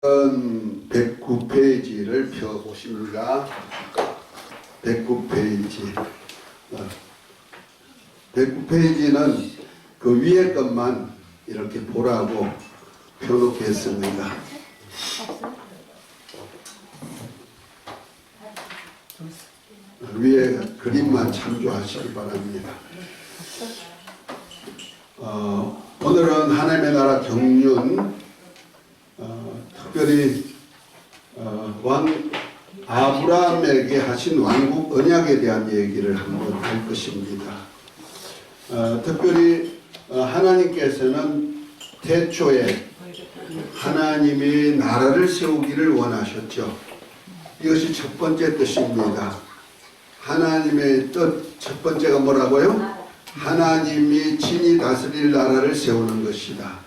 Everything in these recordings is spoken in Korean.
109페이지를 펴보십니다. 109페이지. 109페이지는 그 위에 것만 이렇게 보라고 펴놓겠습니다. 위에 그림만 참조하시기 바랍니다. 오늘은 하나님의 나라 경륜, 특별히 왕 아브라함에게 하신 왕국 언약에 대한 얘기를 한번 할 것입니다. 특별히 하나님께서는 태초에 하나님의 나라를 세우기를 원하셨죠. 이것이 첫 번째 뜻입니다. 하나님의 뜻 첫 번째가 뭐라고요? 하나님이 친히 다스릴 나라를 세우는 것이다.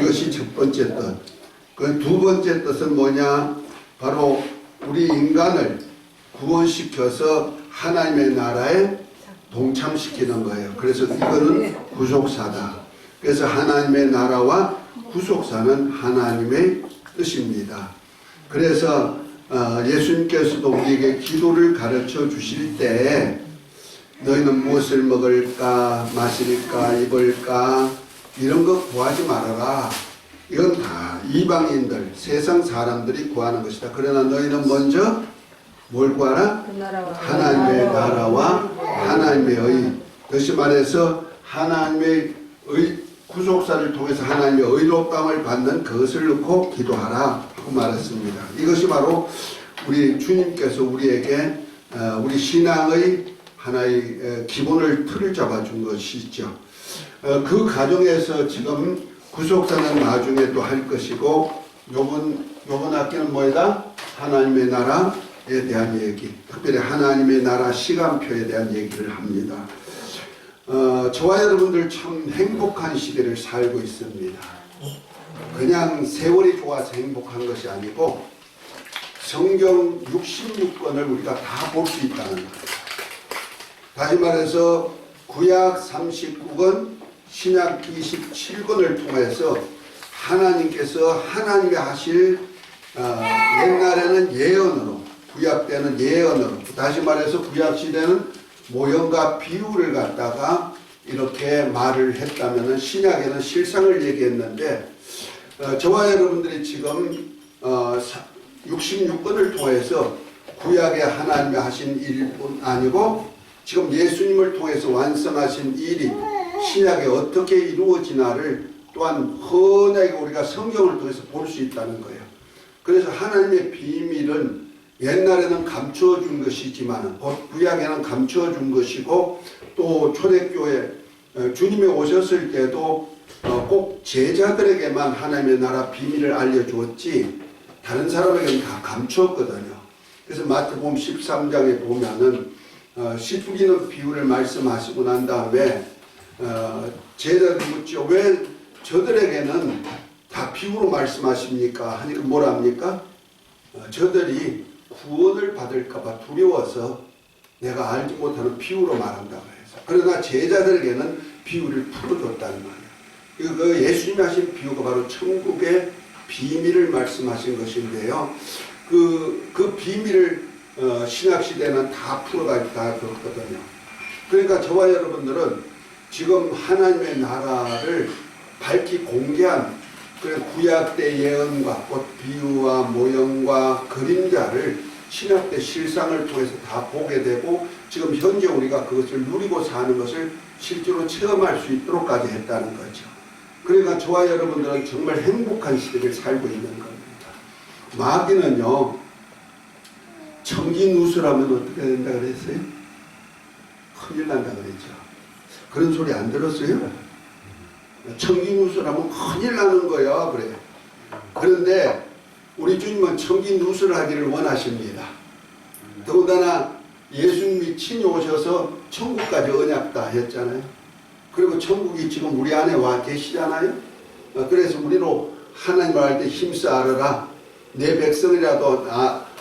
이것이 첫 번째 뜻. 그 두 번째 뜻은 뭐냐? 바로 우리 인간을 구원시켜서 하나님의 나라에 동참시키는 거예요. 그래서 이거는 구속사다. 그래서 하나님의 나라와 구속사는 하나님의 뜻입니다. 그래서 예수님께서도 우리에게 기도를 가르쳐 주실 때 너희는 무엇을 먹을까, 마실까, 입을까 이런 거 구하지 말아라. 이건 다 이방인들, 세상 사람들이 구하는 것이다. 그러나 너희는 먼저 뭘 구하라? 하나님의 나라와 하나님의 의. 다시 말해서 하나님의 구속사를 통해서 하나님의 의롭다함을 받는 그것을 놓고 기도하라 하고 말했습니다. 이것이 바로 우리 주님께서 우리에게 우리 신앙의 하나의 기본을 틀을 잡아준 것이죠. 그 과정에서 지금 구속사는 나중에 또 할 것이고 요번 학기는 뭐이다? 하나님의 나라에 대한 얘기, 특별히 하나님의 나라 시간표에 대한 얘기를 합니다. 저와 여러분들 참 행복한 시대를 살고 있습니다. 그냥 세월이 좋아서 행복한 것이 아니고 성경 66권을 우리가 다 볼 수 있다는 거예요. 다시 말해서 구약 39권, 신약 27권을 통해서 하나님께서 하나님이 하실 옛날에는 예언으로, 구약 때는 예언으로, 다시 말해서 구약 시대는 모형과 비유를 갖다가 이렇게 말을 했다면 신약에는 실상을 얘기했는데 저와 여러분들이 지금 66권을 통해서 구약에 하나님이 하신 일뿐 아니고 지금 예수님을 통해서 완성하신 일이 신약에 어떻게 이루어지나를 또한 흔하게 우리가 성경을 통해서 볼 수 있다는 거예요. 그래서 하나님의 비밀은 옛날에는 감춰준 것이지만 구약에는 감춰준 것이고 또 초대교회 주님이 오셨을 때도 꼭 제자들에게만 하나님의 나라 비밀을 알려주었지 다른 사람에게는 다 감추었거든요. 그래서 마태복음 13장에 보면은 씨 뿌리는 비유를 말씀하시고 난 다음에 제자들이 묻죠. 왜 저들에게는 다 비유로 말씀하십니까? 하니까 뭐라 합니까? 저들이 구원을 받을까봐 두려워서 내가 알지 못하는 비유로 말한다고 해서. 그러나 제자들에게는 비유를 풀어줬다는 말이에요. 그 예수님이 하신 비유가 바로 천국의 비밀을 말씀하신 것인데요. 그 비밀을 신약시대는 다 풀어가지고 다 그렇거든요. 그러니까 저와 여러분들은 지금 하나님의 나라를 밝히 공개한 구약 때 예언과 비유와 모형과 그림자를 신약 때 실상을 통해서 다 보게 되고 지금 현재 우리가 그것을 누리고 사는 것을 실제로 체험할 수 있도록까지 했다는 거죠. 그러니까 저와 여러분들은 정말 행복한 시대를 살고 있는 겁니다. 마귀는요, 청진우수라면 어떻게 된다 그랬어요? 큰일 난다 그랬죠. 그런 소리 안 들었어요? 청진우수라면 큰일 나는 거야 그래요. 그런데 우리 주님은 청진우수를 하기를 원하십니다. 더군다나 예수님이 친히 오셔서 천국까지 언약다 했잖아요. 그리고 천국이 지금 우리 안에 와 계시잖아요. 그래서 우리로 하나님을 알 때 힘써 알아라. 내 백성이라도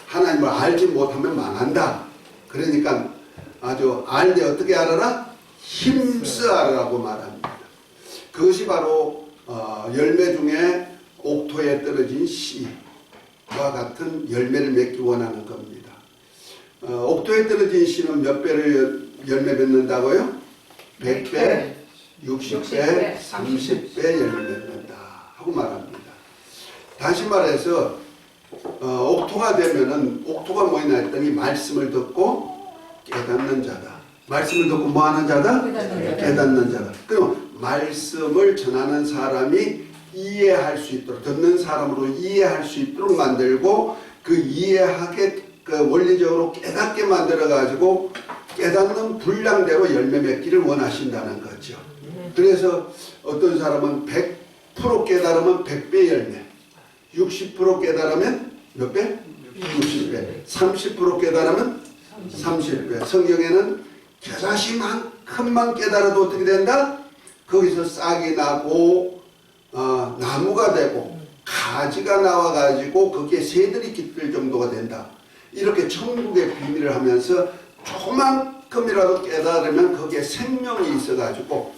하나님을 알지 못하면 망한다. 그러니까 아주 알 때 어떻게 알아라? 힘써 알아라고 말합니다. 그것이 바로 열매 중에 옥토에 떨어진 씨, 같은 열매를 맺기 원하는 겁니다. 옥토에 떨어진 씨는 몇 배를 열매 맺는다고요? 100배, 60배, 30배 열매 맺는다 하고 말합니다. 다시 말해서 옥토가 되면은 옥토가 뭐냐 했더니 말씀을 듣고 깨닫는 자다. 말씀을 듣고 뭐 하는 자다? 깨닫는 자다. 그럼 말씀을 전하는 사람이 이해할 수 있도록, 듣는 사람으로 이해할 수 있도록 만들고, 그 이해하게 그 원리적으로 깨닫게 만들어 가지고 깨닫는 분량대로 열매 맺기를 원하신다는 거죠. 그래서 어떤 사람은 100% 깨달으면 100배 열매, 60% 깨달으면 몇 배? 60배. 30% 깨달으면 30배. 성경에는 겨자씨만큼만 깨달아도 어떻게 된다? 거기서 싹이 나고 나무가 되고 가지가 나와가지고 거기에 새들이 깃들 정도가 된다. 이렇게 천국의 비밀을 하면서 조금만큼이라도 깨달으면 거기에 생명이 있어가지고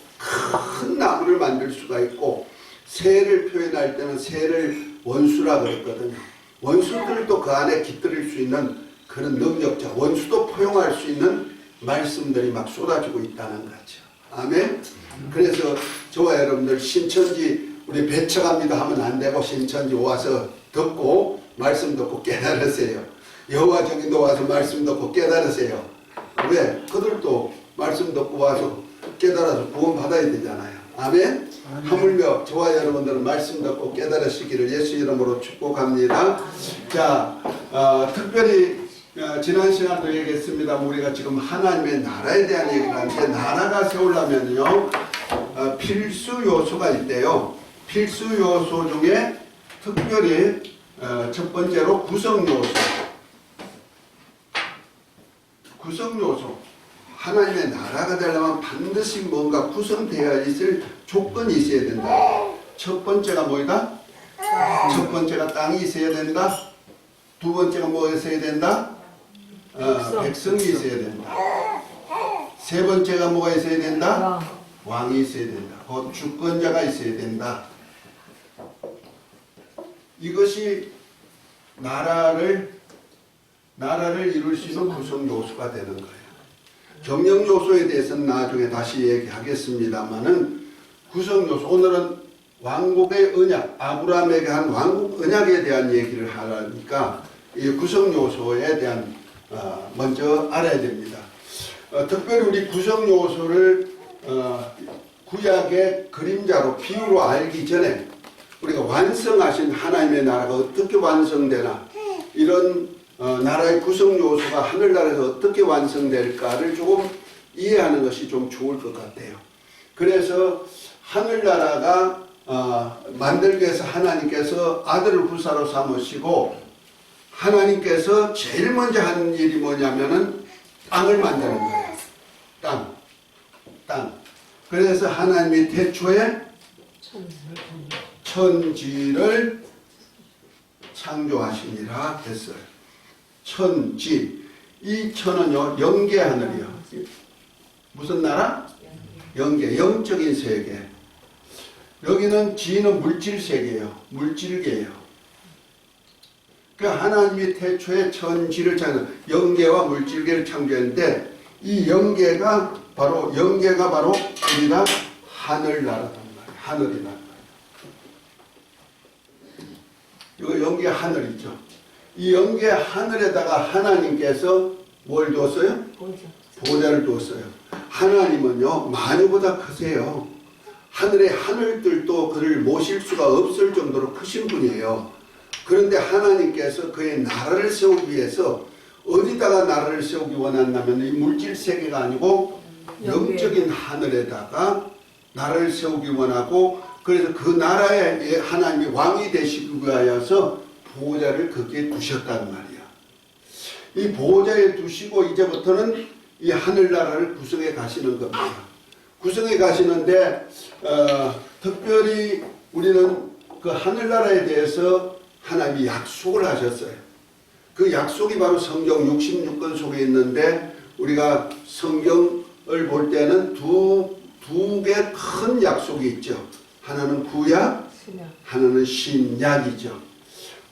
큰 나무를 만들 수가 있고, 새를 표현할 때는 새를 원수라 그랬거든요. 원수들도 그 안에 깃들일 수 있는 그런 능력자, 원수도 포용할 수 있는 말씀들이 막 쏟아지고 있다는 거죠. 아멘. 그래서 저와 여러분들 신천지 우리 배쳐갑니다 하면 안 되고, 신천지 와서 듣고 말씀 듣고 깨달으세요. 여호와 정인도 와서 말씀 듣고 깨달으세요. 왜? 그들도 말씀 듣고 와서 깨달아서 구원 받아야 되잖아요. 아멘. 하물며 저와 여러분들은 말씀 듣고 깨달으시기를 예수 이름으로 축복합니다. 자, 특별히 지난 시간도 얘기했습니다. 우리가 지금 하나님의 나라에 대한 얘기를 하는데, 나라가 세우려면요 필수 요소가 있대요. 필수 요소 중에 특별히 첫 번째로 구성 요소. 구성 요소. 하나님의 나라가 되려면 반드시 뭔가 구성되어 있을 조건이 있어야 된다. 첫 번째가 뭐이다? 첫 번째가 땅이 있어야 된다. 두 번째가 뭐 있어야 된다? 백성이 있어야 된다. 세 번째가 뭐가 있어야 된다? 왕이 있어야 된다. 곧 주권자가 있어야 된다. 이것이 나라를 이룰 수 있는 구성 요소가 되는 거예요. 경영 요소에 대해서는 나중에 다시 얘기하겠습니다만은, 구성 요소, 오늘은 왕국의 언약, 아브라함에게 한 왕국 언약에 대한 얘기를 하니까 이 구성 요소에 대한 먼저 알아야 됩니다. 특별히 우리 구성 요소를 구약의 그림자로 비유로 알기 전에 우리가 완성하신 하나님의 나라가 어떻게 완성되나, 이런 나라의 구성 요소가 하늘나라에서 어떻게 완성될까를 조금 이해하는 것이 좀 좋을 것 같아요. 그래서 하늘나라가 만들기 위해서 하나님께서 아들을 후사로 삼으시고, 하나님께서 제일 먼저 하는 일이 뭐냐면은 땅을 만드는 거예요. 땅. 그래서 하나님이 태초에 천지를 창조하시니라 했어요. 천지. 이 천은요, 영계 하늘이요. 무슨 나라? 영계, 영적인 세계. 여기는 지는 물질 세계예요. 물질계예요. 그러니까 하나님이 태초에 천지를 창조, 영계와 물질계를 창조했는데, 이 영계가 바로 우리가 하늘나라단 말이에요. 하늘이란 말이에요. 이거 영계 하늘이죠. 이 영계 하늘에다가 하나님께서 뭘 두었어요? 보좌를 두었어요. 하나님은요, 만유보다 크세요. 하늘의 하늘들도 그를 모실 수가 없을 정도로 크신 분이에요. 그런데 하나님께서 그의 나라를 세우기 위해서 어디다가 나라를 세우기 원한다면 이 물질 세계가 아니고 영적인 하늘에다가 나라를 세우기 원하고, 그래서 그 나라에 하나님이 왕이 되시기 위하여서 보호자를 거기에 두셨단 말이야. 이 보호자에 두시고 이제부터는 이 하늘나라를 구성해 가시는 겁니다. 구성해 가시는데 특별히 우리는 그 하늘나라에 대해서 하나님이 약속을 하셨어요. 그 약속이 바로 성경 66권 속에 있는데, 우리가 성경을 볼 때는 두 개 큰 약속이 있죠. 하나는 구약, 하나는 신약이죠.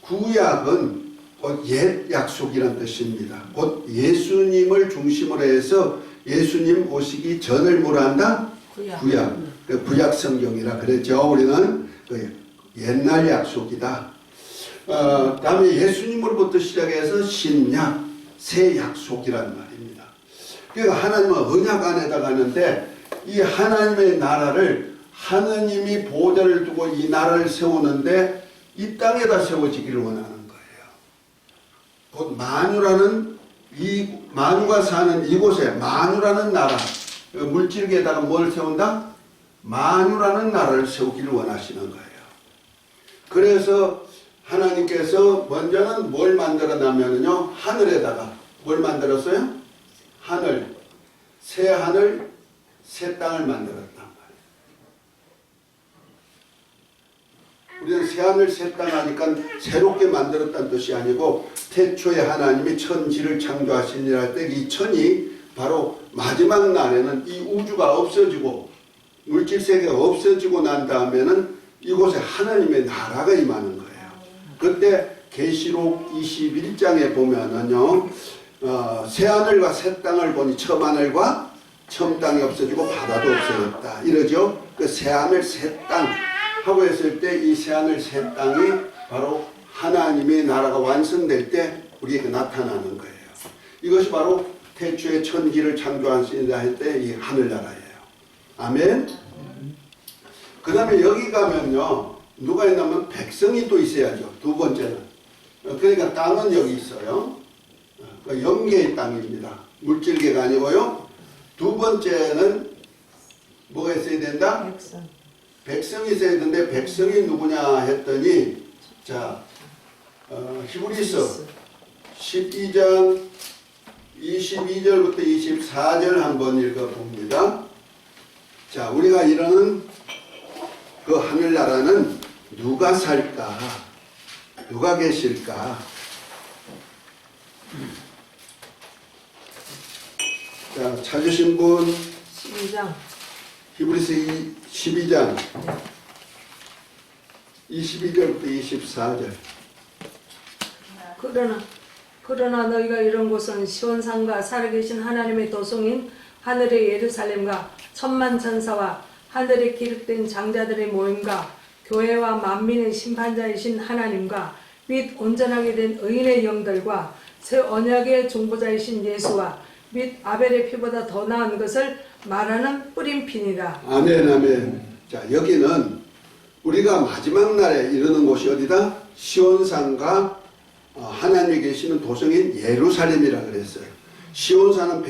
구약은 곧 옛 약속이란 뜻입니다. 곧 예수님을 중심으로 해서 예수님 오시기 전을 뭐라 한다? 구약. 그 구약 성경이라 그랬죠. 우리는 그 옛날 약속이다. 다음에 예수님으로부터 시작해서 신약, 새 약속이란 말입니다. 그러니까 하나님은 언약 안에다 가는데 이 하나님의 나라를 하느님이 보좌를 두고 이 나라를 세우는데 이 땅에다 세워지기를 원하는 거예요. 곧 만유라는 이 만유가 사는 이곳에 만유라는 나라, 물질계에다가 뭘 세운다? 만유라는 나라를 세우기를 원하시는 거예요. 그래서 하나님께서 먼저는 뭘 만들어 놨냐면요, 하늘에다가 뭘 만들었어요? 하늘, 새 땅을 만들었단 말이에요. 우리는 새 하늘 새 땅 하니까 새롭게 만들었다는 뜻이 아니고 태초에 하나님이 천지를 창조하시니라 할 때 이 천이 바로 마지막 날에는 이 우주가 없어지고 물질세계가 없어지고 난 다음에는 이곳에 하나님의 나라가 임하는 거예요. 그때 계시록 21장에 보면은요, 새하늘과 새 땅을 보니 처하늘과 처음 땅이 없어지고 바다도 없어졌다 이러죠. 그 새하늘 새 땅 하고 했을 때 이 새하늘 새 땅이 바로 하나님의 나라가 완성될 때 우리에게 나타나는 거예요. 이것이 바로 태초에 천지를 창조하시니라 할 때 이 하늘나라예요. 아멘. 그 다음에 여기 가면요, 누가 있냐면 백성이 또 있어야죠. 두 번째는. 그러니까 땅은 여기 있어요. 영계의 땅입니다. 물질계가 아니고요. 두 번째는 뭐가 있어야 된다? 백성이 있어야 되는데 백성이 누구냐 했더니 자, 히브리서 12장 22절부터 24절 한번 읽어봅니다. 자, 우리가 이러는 그 하늘나라는 누가 살까? 누가 계실까? 자, 찾으신 분 12장 히브리서 12장 22절부터 24절. 그러나 너희가 이런 곳은 시온산과 살아계신 하나님의 도성인 하늘의 예루살렘과 천만 천사와 하늘에 기록된 장자들의 모임과 교회와 만민의 심판자이신 하나님과 및 온전하게 된 의인의 영들과 새 언약의 중보자이신 예수와 및 아벨의 피보다 더 나은 것을 말하는 뿌림핀이라. 아멘, 아멘. 자, 여기는 우리가 마지막 날에 이르는 곳이 어디다? 시온산과 하나님이 계시는 도성인 예루살렘이라 그랬어요. 시온산은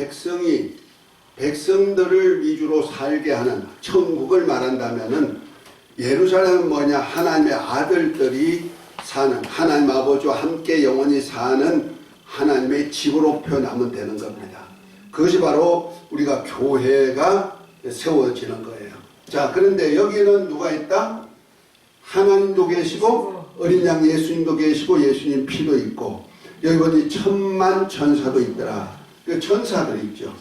백성들을 위주로 살게 하는 천국을 말한다면은, 예루살렘은 뭐냐? 하나님의 아들들이 사는, 하나님 아버지와 함께 영원히 사는 하나님의 집으로 표현하면 되는 겁니다. 그것이 바로 우리가 교회가 세워지는 거예요. 자, 그런데 여기는 누가 있다? 하나님도 계시고 어린 양 예수님도 계시고 예수님 피도 있고, 여기 보니 천만 천사도 있더라. 천사들이 있죠.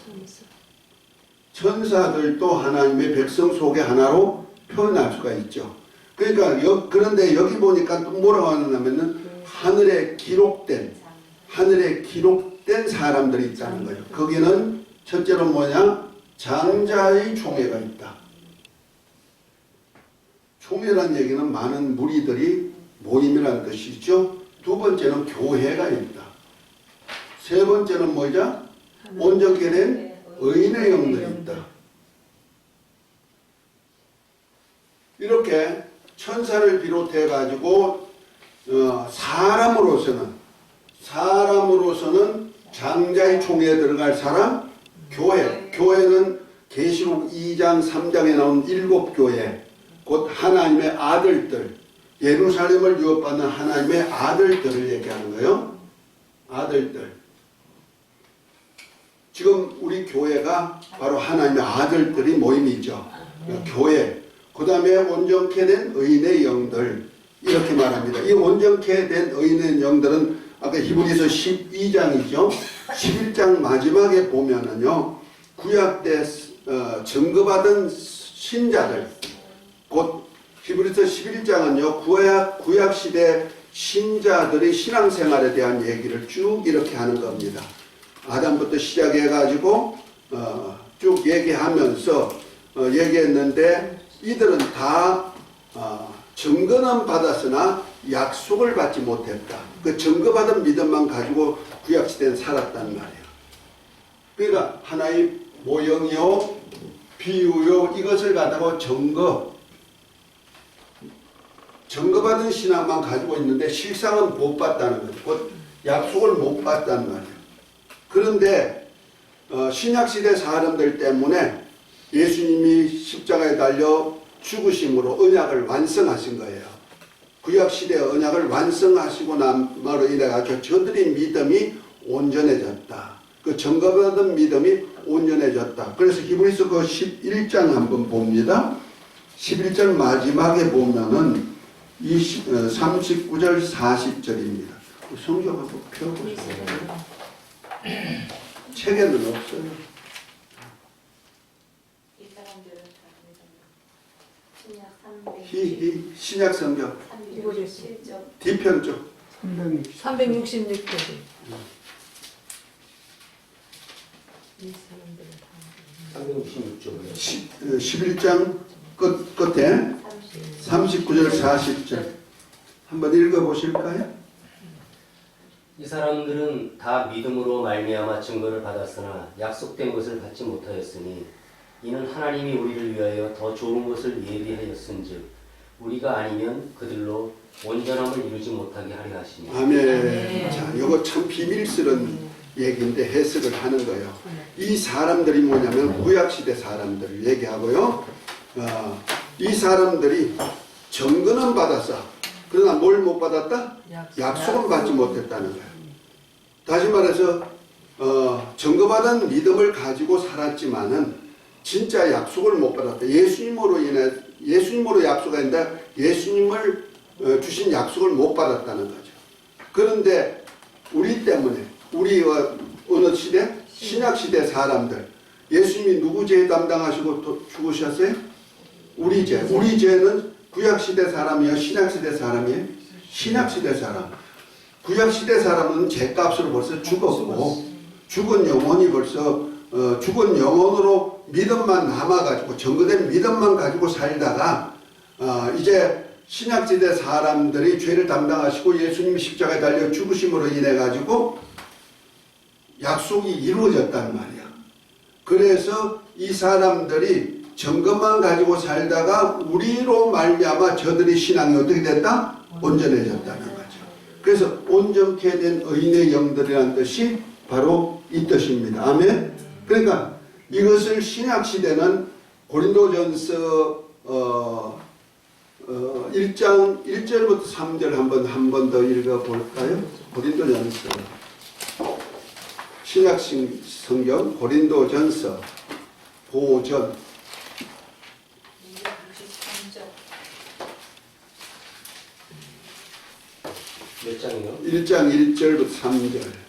천사들도 하나님의 백성 속의 하나로 표현할 수가 있죠. 그러니까 그런데 여기 보니까 또 뭐라고 하냐면은 하늘에 기록된 사람들이 있다는 거예요. 거기는 첫째로 뭐냐? 장자의 총회가 있다. 총회란 얘기는 많은 무리들이 모임이라는 뜻이죠. 두 번째는 교회가 있다. 세 번째는 뭐죠? 온전케 된 의인의 영들이 있다. 이렇게 천사를 비롯해 가지고 사람으로서는 장자의 총회에 들어갈 사람, 교회는 계시록 2장 3장에 나온 7교회, 곧 하나님의 아들들, 예루살렘을 유업받는 하나님의 아들들을 얘기하는 거예요. 아들들. 지금 우리 교회가 바로 하나님의 아들들이 모임이죠. 교회. 그 다음에 온전케 된 의인의 영들, 이렇게 말합니다. 이 온전케 된 의인의 영들은 아까 히브리서 12장이죠. 11장 마지막에 보면은요, 구약 때 증거받은 신자들, 곧 히브리서 11장은요 구약 시대 신자들의 신앙생활에 대한 얘기를 쭉 이렇게 하는 겁니다. 아담부터 시작해가지고 쭉 얘기하면서 얘기했는데 이들은 다 증거는 받았으나 약속을 받지 못했다. 그 증거받은 믿음만 가지고 구약시대는 살았단 말이에요. 그러니까 하나의 모형이요, 비유요, 이것을 갖다가 증거받은 신앙만 가지고 있는데 실상은 못 받다는 거죠. 곧 약속을 못 받단 말이에요. 그런데 신약시대 사람들 때문에 예수님이 십자가에 달려 죽으심으로 언약을 완성하신 거예요. 구약시대의 언약을 완성하시고 남으로 인해서 저들의 믿음이 온전해졌다. 그 증거받은 믿음이 온전해졌다. 그래서 히브리서 그 11장 한번 봅니다. 11절 마지막에 보면은 39절 40절입니다. 성경 한번 펴보세요. 책에는 없어요. 신약 성경 뒤편 쪽 366페이지. 11장 끝에 39절 40절 한번 읽어보실까요? 이 사람들은 다 믿음으로 말미암아 증거를 받았으나 약속된 것을 받지 못하였으니 이는 하나님이 우리를 위하여 더 좋은 것을 예비하였은즉 우리가 아니면 그들로 온전함을 이루지 못하게 하려 하시니. 아멘. 자, 이거 참 비밀스러운 얘기인데 해석을 하는 거예요. 이 사람들이 뭐냐면 구약시대 사람들을 얘기하고요. 이 사람들이 증거는 받았어. 그러나 뭘 못 받았다? 약속은 받지 못했다는 거예요. 다시 말해서 증거받은 믿음을 가지고 살았지만은 진짜 약속을 못 받았다. 예수님으로 약속했는데 예수님을 주신 약속을 못 받았다는 거죠. 그런데 우리 때문에 우리 어느 시대? 신약시대 사람들 예수님이 누구 죄 담당하시고 죽으셨어요? 우리 죄. 우리 죄는 구약시대 사람이요? 신약시대 사람이에요? 신약시대 사람. 구약시대 사람은 죄값으로 벌써 죽었고 죽은 영혼이 벌써 죽은 영혼으로 믿음만 남아가지고 증거된 믿음만 가지고 살다가 이제 신약시대 사람들이 죄를 담당하시고 예수님이 십자가에 달려 죽으심으로 인해 가지고 약속이 이루어졌단 말이야. 그래서 이 사람들이 증거만 가지고 살다가 우리로 말미암아 저들의 신앙이 어떻게 됐다? 온전해졌다는 거죠. 그래서 온전케 된 의인의 영들이라는 뜻이 바로 이 뜻입니다. 아멘. 그러니까 이것을 신약시대는 고린도전서 1장 1절부터 3절 한 번 더 읽어볼까요? 고린도전서 신약 성경 고린도전서 고전 몇 장이요? 1장 1절부터 3절.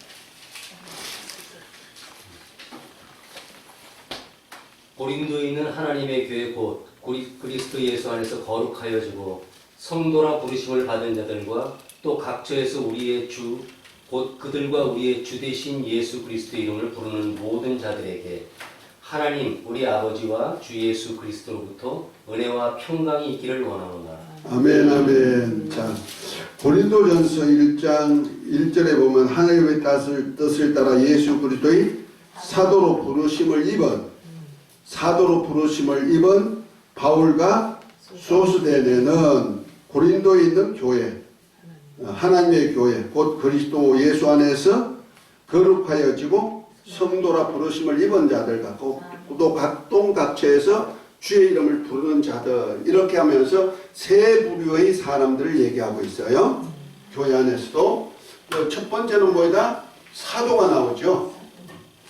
고린도에 있는 하나님의 교회 곧 그리스도 예수 안에서 거룩하여지고 성도라 부르심을 받은 자들과 또 각처에서 우리의 주 곧 그들과 우리의 주 되신 예수 그리스도의 이름을 부르는 모든 자들에게 하나님 우리 아버지와 주 예수 그리스도로부터 은혜와 평강이 있기를 원하노라. 아멘 아멘. 자, 고린도전서 1장 1절에 보면 하나님의 뜻을 따라 예수 그리스도의 사도로 부르심을 입은 바울과 소스데네는 고린도에 있는 교회, 하나님의 교회, 곧 그리스도 예수 안에서 거룩하여지고 성도라 부르심을 입은 자들 같고 또 각동각처에서 주의 이름을 부르는 자들, 이렇게 하면서 세 부류의 사람들을 얘기하고 있어요. 교회 안에서도. 첫 번째는 뭐이다? 사도가 나오죠.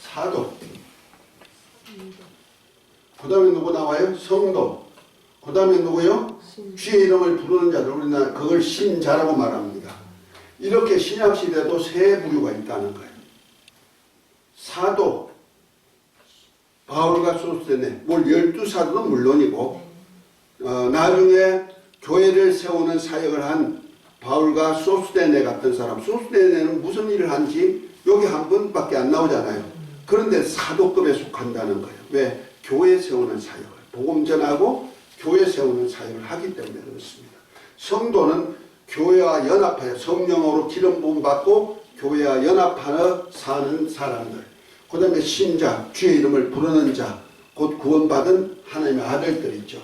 사도. 그 다음에 누구 나와요? 성도. 그 다음에 누구요? 주의 이름을 부르는 자들. 우리는 그걸 신자라고 말합니다. 이렇게 신약시대도 세 부류가 있다는 거예요. 사도, 바울과 소스데네, 12사도는 물론이고 나중에 교회를 세우는 사역을 한 바울과 소스데네 같은 사람, 소스데네는 무슨 일을 한지 여기 한 번밖에 안 나오잖아요. 그런데 사도급에 속한다는 거예요. 왜? 교회 세우는 사역을, 복음 전하고 교회 세우는 사역을 하기 때문에 그렇습니다. 성도는 교회와 연합하여 성령으로 기름 부음 받고 교회와 연합하여 사는 사람들, 그 다음에 신자, 주의 이름을 부르는 자, 곧 구원받은 하나님의 아들들이죠.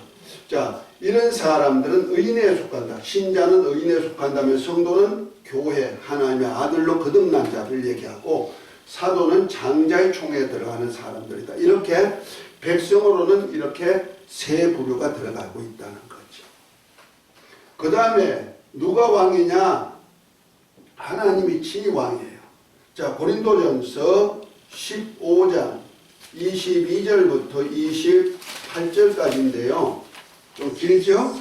자, 이런 사람들은 의인에 속한다. 신자는 의인에 속한다면 성도는 교회, 하나님의 아들로 거듭난 자를 얘기하고 사도는 장자의 총에 들어가는 사람들이다. 이렇게 백성으로는 이렇게 세 부류가 들어가고 있다는 거죠. 그 다음에 누가 왕이냐? 하나님이 친히 왕이에요. 자, 고린도전서 15장 22절부터 28절까지인데요. 좀 길죠?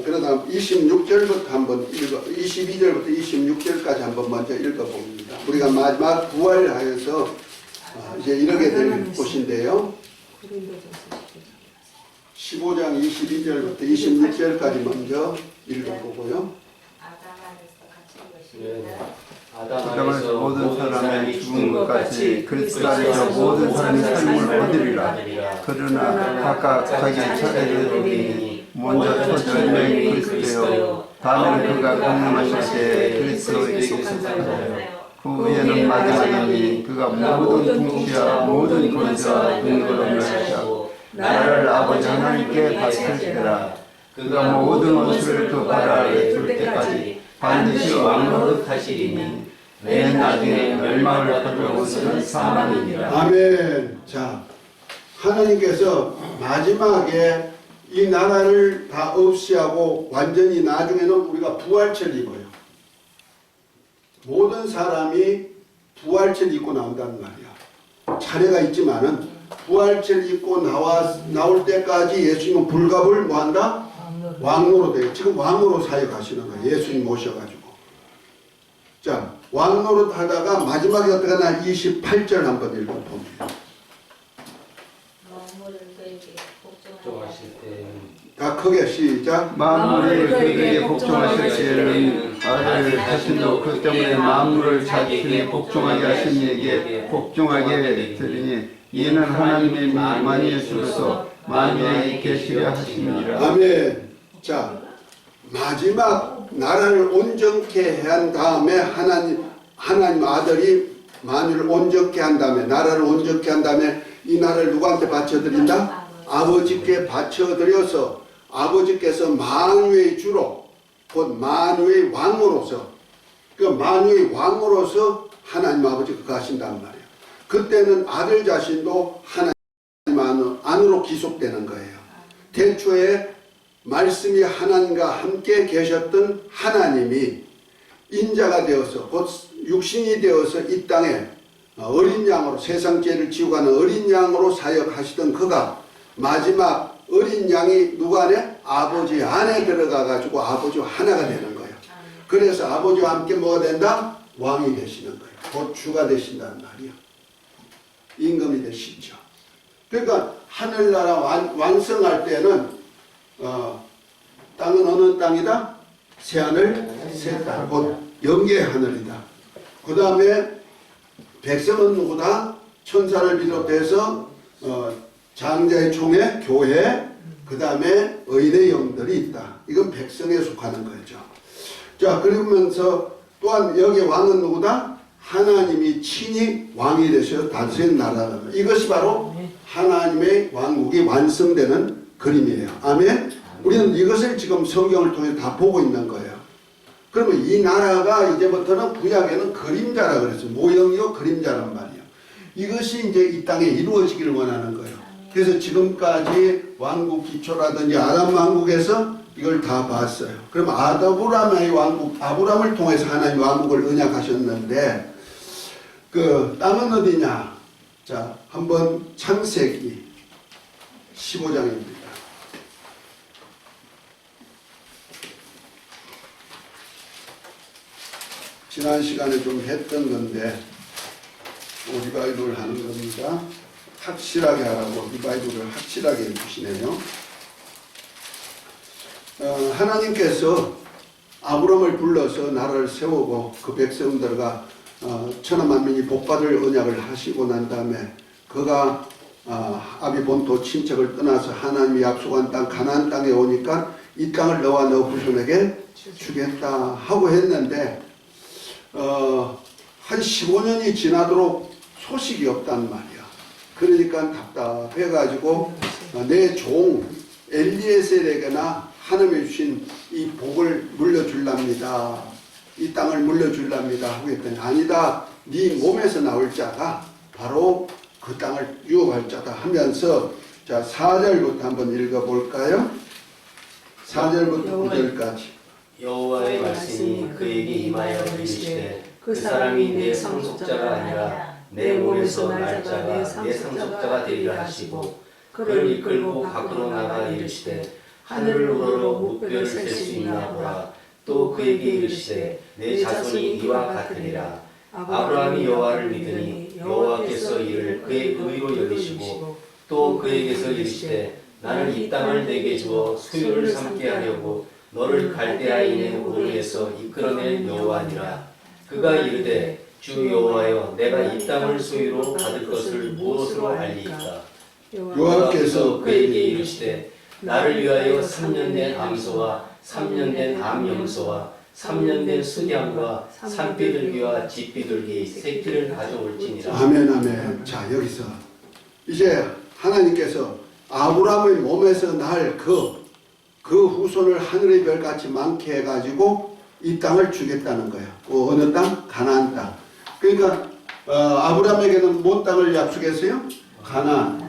그러다 26절부터 한번 22절부터 26절까지 한번 먼저 읽어봅니다. 우리가 마지막 부활하여서 이제 이르게 될 곳인데요. 15장 22절부터 26절까지 먼저 읽어보고요. 아담에서 모든 사람의 죽은 것 같이 그리스도 안에서 모든 사람이 삶을 얻으리라. 그러나 각각 자기 차례를 얻으니 먼저 첫 열매인 그리스도요, 다음은 그가 강림하실 때 그리스도에게 속하나요. 그 후에는 마지막이니 그가 모든 통치와 모든 권세와 근거를 멸하시고 나라를 아버지 하나님께 바치시리라. 그가 모든 원수를 그 발 아래 둘 때까지 반드시 왕노릇 하시리니 맨 나중에 멸망을 받을 원수는 사망이니라. 아멘. 자, 하나님께서 마지막에 이 나라를 다 없이하고 완전히 나중에는 우리가 부활체를 입어요. 모든 사람이 부활체를 입고 나온다는 말이야. 차례가 있지만은 부활체를 입고 나올 때까지 예수님은 불갑을 뭐한다? 왕노로 돼요. 지금 왕으로 사역하시는 거예요. 예수님 모셔가지고. 자, 왕노릇 하다가 마지막에 어떻게 하나 28절 한번 읽어봅니다. 걱정하실 때 다 크게 시작. 만물을 그에게 복종하실 때에는 아들 자신도 그 때문에 만물을 자기에게 복종하게 하신 이에게 복종하게 되리니 이는 하나님의 만유의 주로서 만유에 계시려 하심이니라. 아멘. 자, 마지막 나라를 온전케 한 다음에 하나님 아들이 만유를 온전케 한 다음에 나라를 온전케 한 다음에 이 나라를 누구한테 바쳐드린다? 아버지께 바쳐드려서 아버지께서 만유의 주로 곧 만유의 왕으로서 그 만유의 왕으로서 하나님 아버지가 가신단 말이에요. 그때는 아들 자신도 하나님 안으로 기속되는 거예요. 태초에 말씀이 하나님과 함께 계셨던 하나님이 인자가 되어서 곧 육신이 되어서 이 땅에 어린 양으로 세상 죄를 지고 가는 어린 양으로 사역하시던 그가 마지막 어린 양이 누구 안에? 아버지 안에 들어가 가지고 아버지와 하나가 되는 거예요. 그래서 아버지와 함께 뭐가 된다? 왕이 되시는 거예요. 곧 주가 되신다는 말이에요. 임금이 되시죠. 그러니까 하늘나라 완성할 때는 땅은 어느 땅이다? 새하늘 새 땅, 곧 영계의 하늘이다. 그 다음에 백성은 누구다? 천사를 비롯해서 장자의 총회, 교회, 그 다음에 의인의 영들이 있다. 이건 백성에 속하는 거죠. 자, 그러면서 또한 여기 왕은 누구다? 하나님이 친히 왕이 되셔서 다스리는 나라다. 이것이 바로 하나님의 왕국이 완성되는 그림이에요. 아멘? 우리는 이것을 지금 성경을 통해 다 보고 있는 거예요. 그러면 이 나라가 이제부터는 구약에는 그림자라 그랬어요. 모형이요 그림자란 말이에요. 이것이 이제 이 땅에 이루어지기를 원하는 거예요. 그래서 지금까지 왕국 기초라든지 아람 왕국에서 이걸 다 봤어요. 그럼 아브라함의 왕국, 아브라함을 통해서 하나님 왕국을 언약하셨는데 그 땅은 어디냐? 자, 한번 창세기 15장입니다. 지난 시간에 좀 했던 건데 리바이브를 하는 겁니다. 확실하게 하라고 리바이브를 확실하게 해주시네요. 하나님께서 아브람을 불러서 나라를 세우고 그 백성들과 천하 만민이 복받을 언약을 하시고 난 다음에 그가 아비 본토 친척을 떠나서 하나님이 약속한 땅 가나안 땅에 오니까 이 땅을 너와 너 후손에게 주겠다 하고 했는데 한 15년이 지나도록 소식이 없단 말이야. 그러니까 답답해가지고 내 종 엘리에셀에게나 하나님이 주신 이 복을 물려줄랍니다. 이 땅을 물려줄랍니다 하고 했더니 아니다. 네 몸에서 나올 자가 바로 그 땅을 유업할 자다 하면서 자 4절부터 한번 읽어볼까요? 4절부터 9절까지 여호와의 말씀이 그에게 임하여 이르시되 그 사람이 내 상속자가 아니라 내 몸에서 날 자가 내 상속자가 되리라 하시고 그를 이끌고 밖으로 나가 이르시되 하늘을 우러러 무뼈를 셀 수 있나 보라. 또 그에게 이르시되 내 자손이 이와 같으리라. 아브라함이 여호와를 믿으니 여호와께서 이를 그의 의로 여기시고 또 그에게서 이르시되 나는 이 땅을 내게 주어 소유를 삼게 하려고 너를 갈대아인의 우르에서 이끌어낸 여호와니라. 그가 이르되 주 여호와여 내가 이 땅을 소유로 받을 것을 무엇으로 알리이까. 여호와께서 그에게 이르시되 나를 위하여 3년 된 암소와 3년 된 암염소와 3년 된 수량과 산비둘기와 집비둘기 새끼를 가져올지니라. 아멘 아멘. 자 여기서 이제 하나님께서 아브라함의 몸에서 날 그 후손을 하늘의 별같이 많게 해가지고 이 땅을 주겠다는 거예요. 어느 땅? 가나안 땅. 그러니까 아브라함에게는 뭔 땅을 약속했어요? 가나안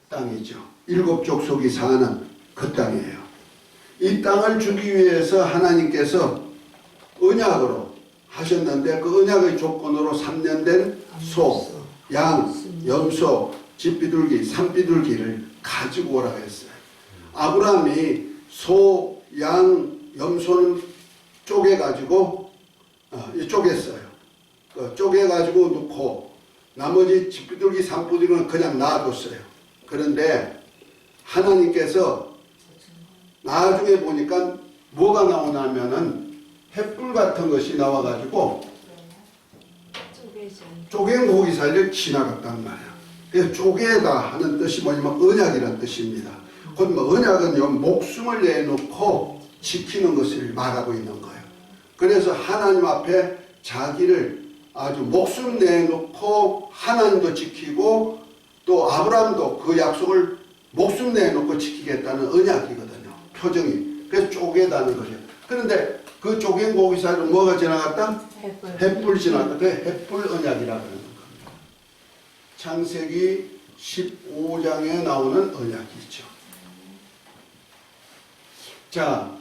땅이죠. 7 족속이 사는 그 땅이에요. 이 땅을 주기 위해서 하나님께서 언약으로 하셨는데 그 언약의 조건으로 3년 된 소, 양, 염소, 집비둘기, 산비둘기를 가지고 오라고 했어요. 아브라함이 소, 양, 염소는 쪼개가지고 쪼갰어요. 쪼개가지고 놓고 나머지 집비둘기, 산비둘기는 그냥 놔뒀어요. 그런데 하나님께서 나중에 보니까 뭐가 나오냐면은 횃불 같은 것이 나와가지고 쪼갠 고기살을 지나갔단 말이야. 그래서 쪼개다 하는 뜻이 뭐냐면 언약이라는 뜻입니다. 곧 뭐 언약은요 목숨을 내놓고 지키는 것을 말하고 있는 거예요. 그래서 하나님 앞에 자기를 아주 목숨 내놓고 하나님도 지키고 또 아브라함도 그 약속을 목숨 내놓고 지키겠다는 언약이거든요. 표정이. 그래서 쪼개다는 거죠. 그런데 그 쪼갠 고기살은 뭐가 지나갔다? 횃불 지나갔다. 그게 횃불 언약이라고 하는 겁니다. 창세기 15장에 나오는 언약이죠. 자,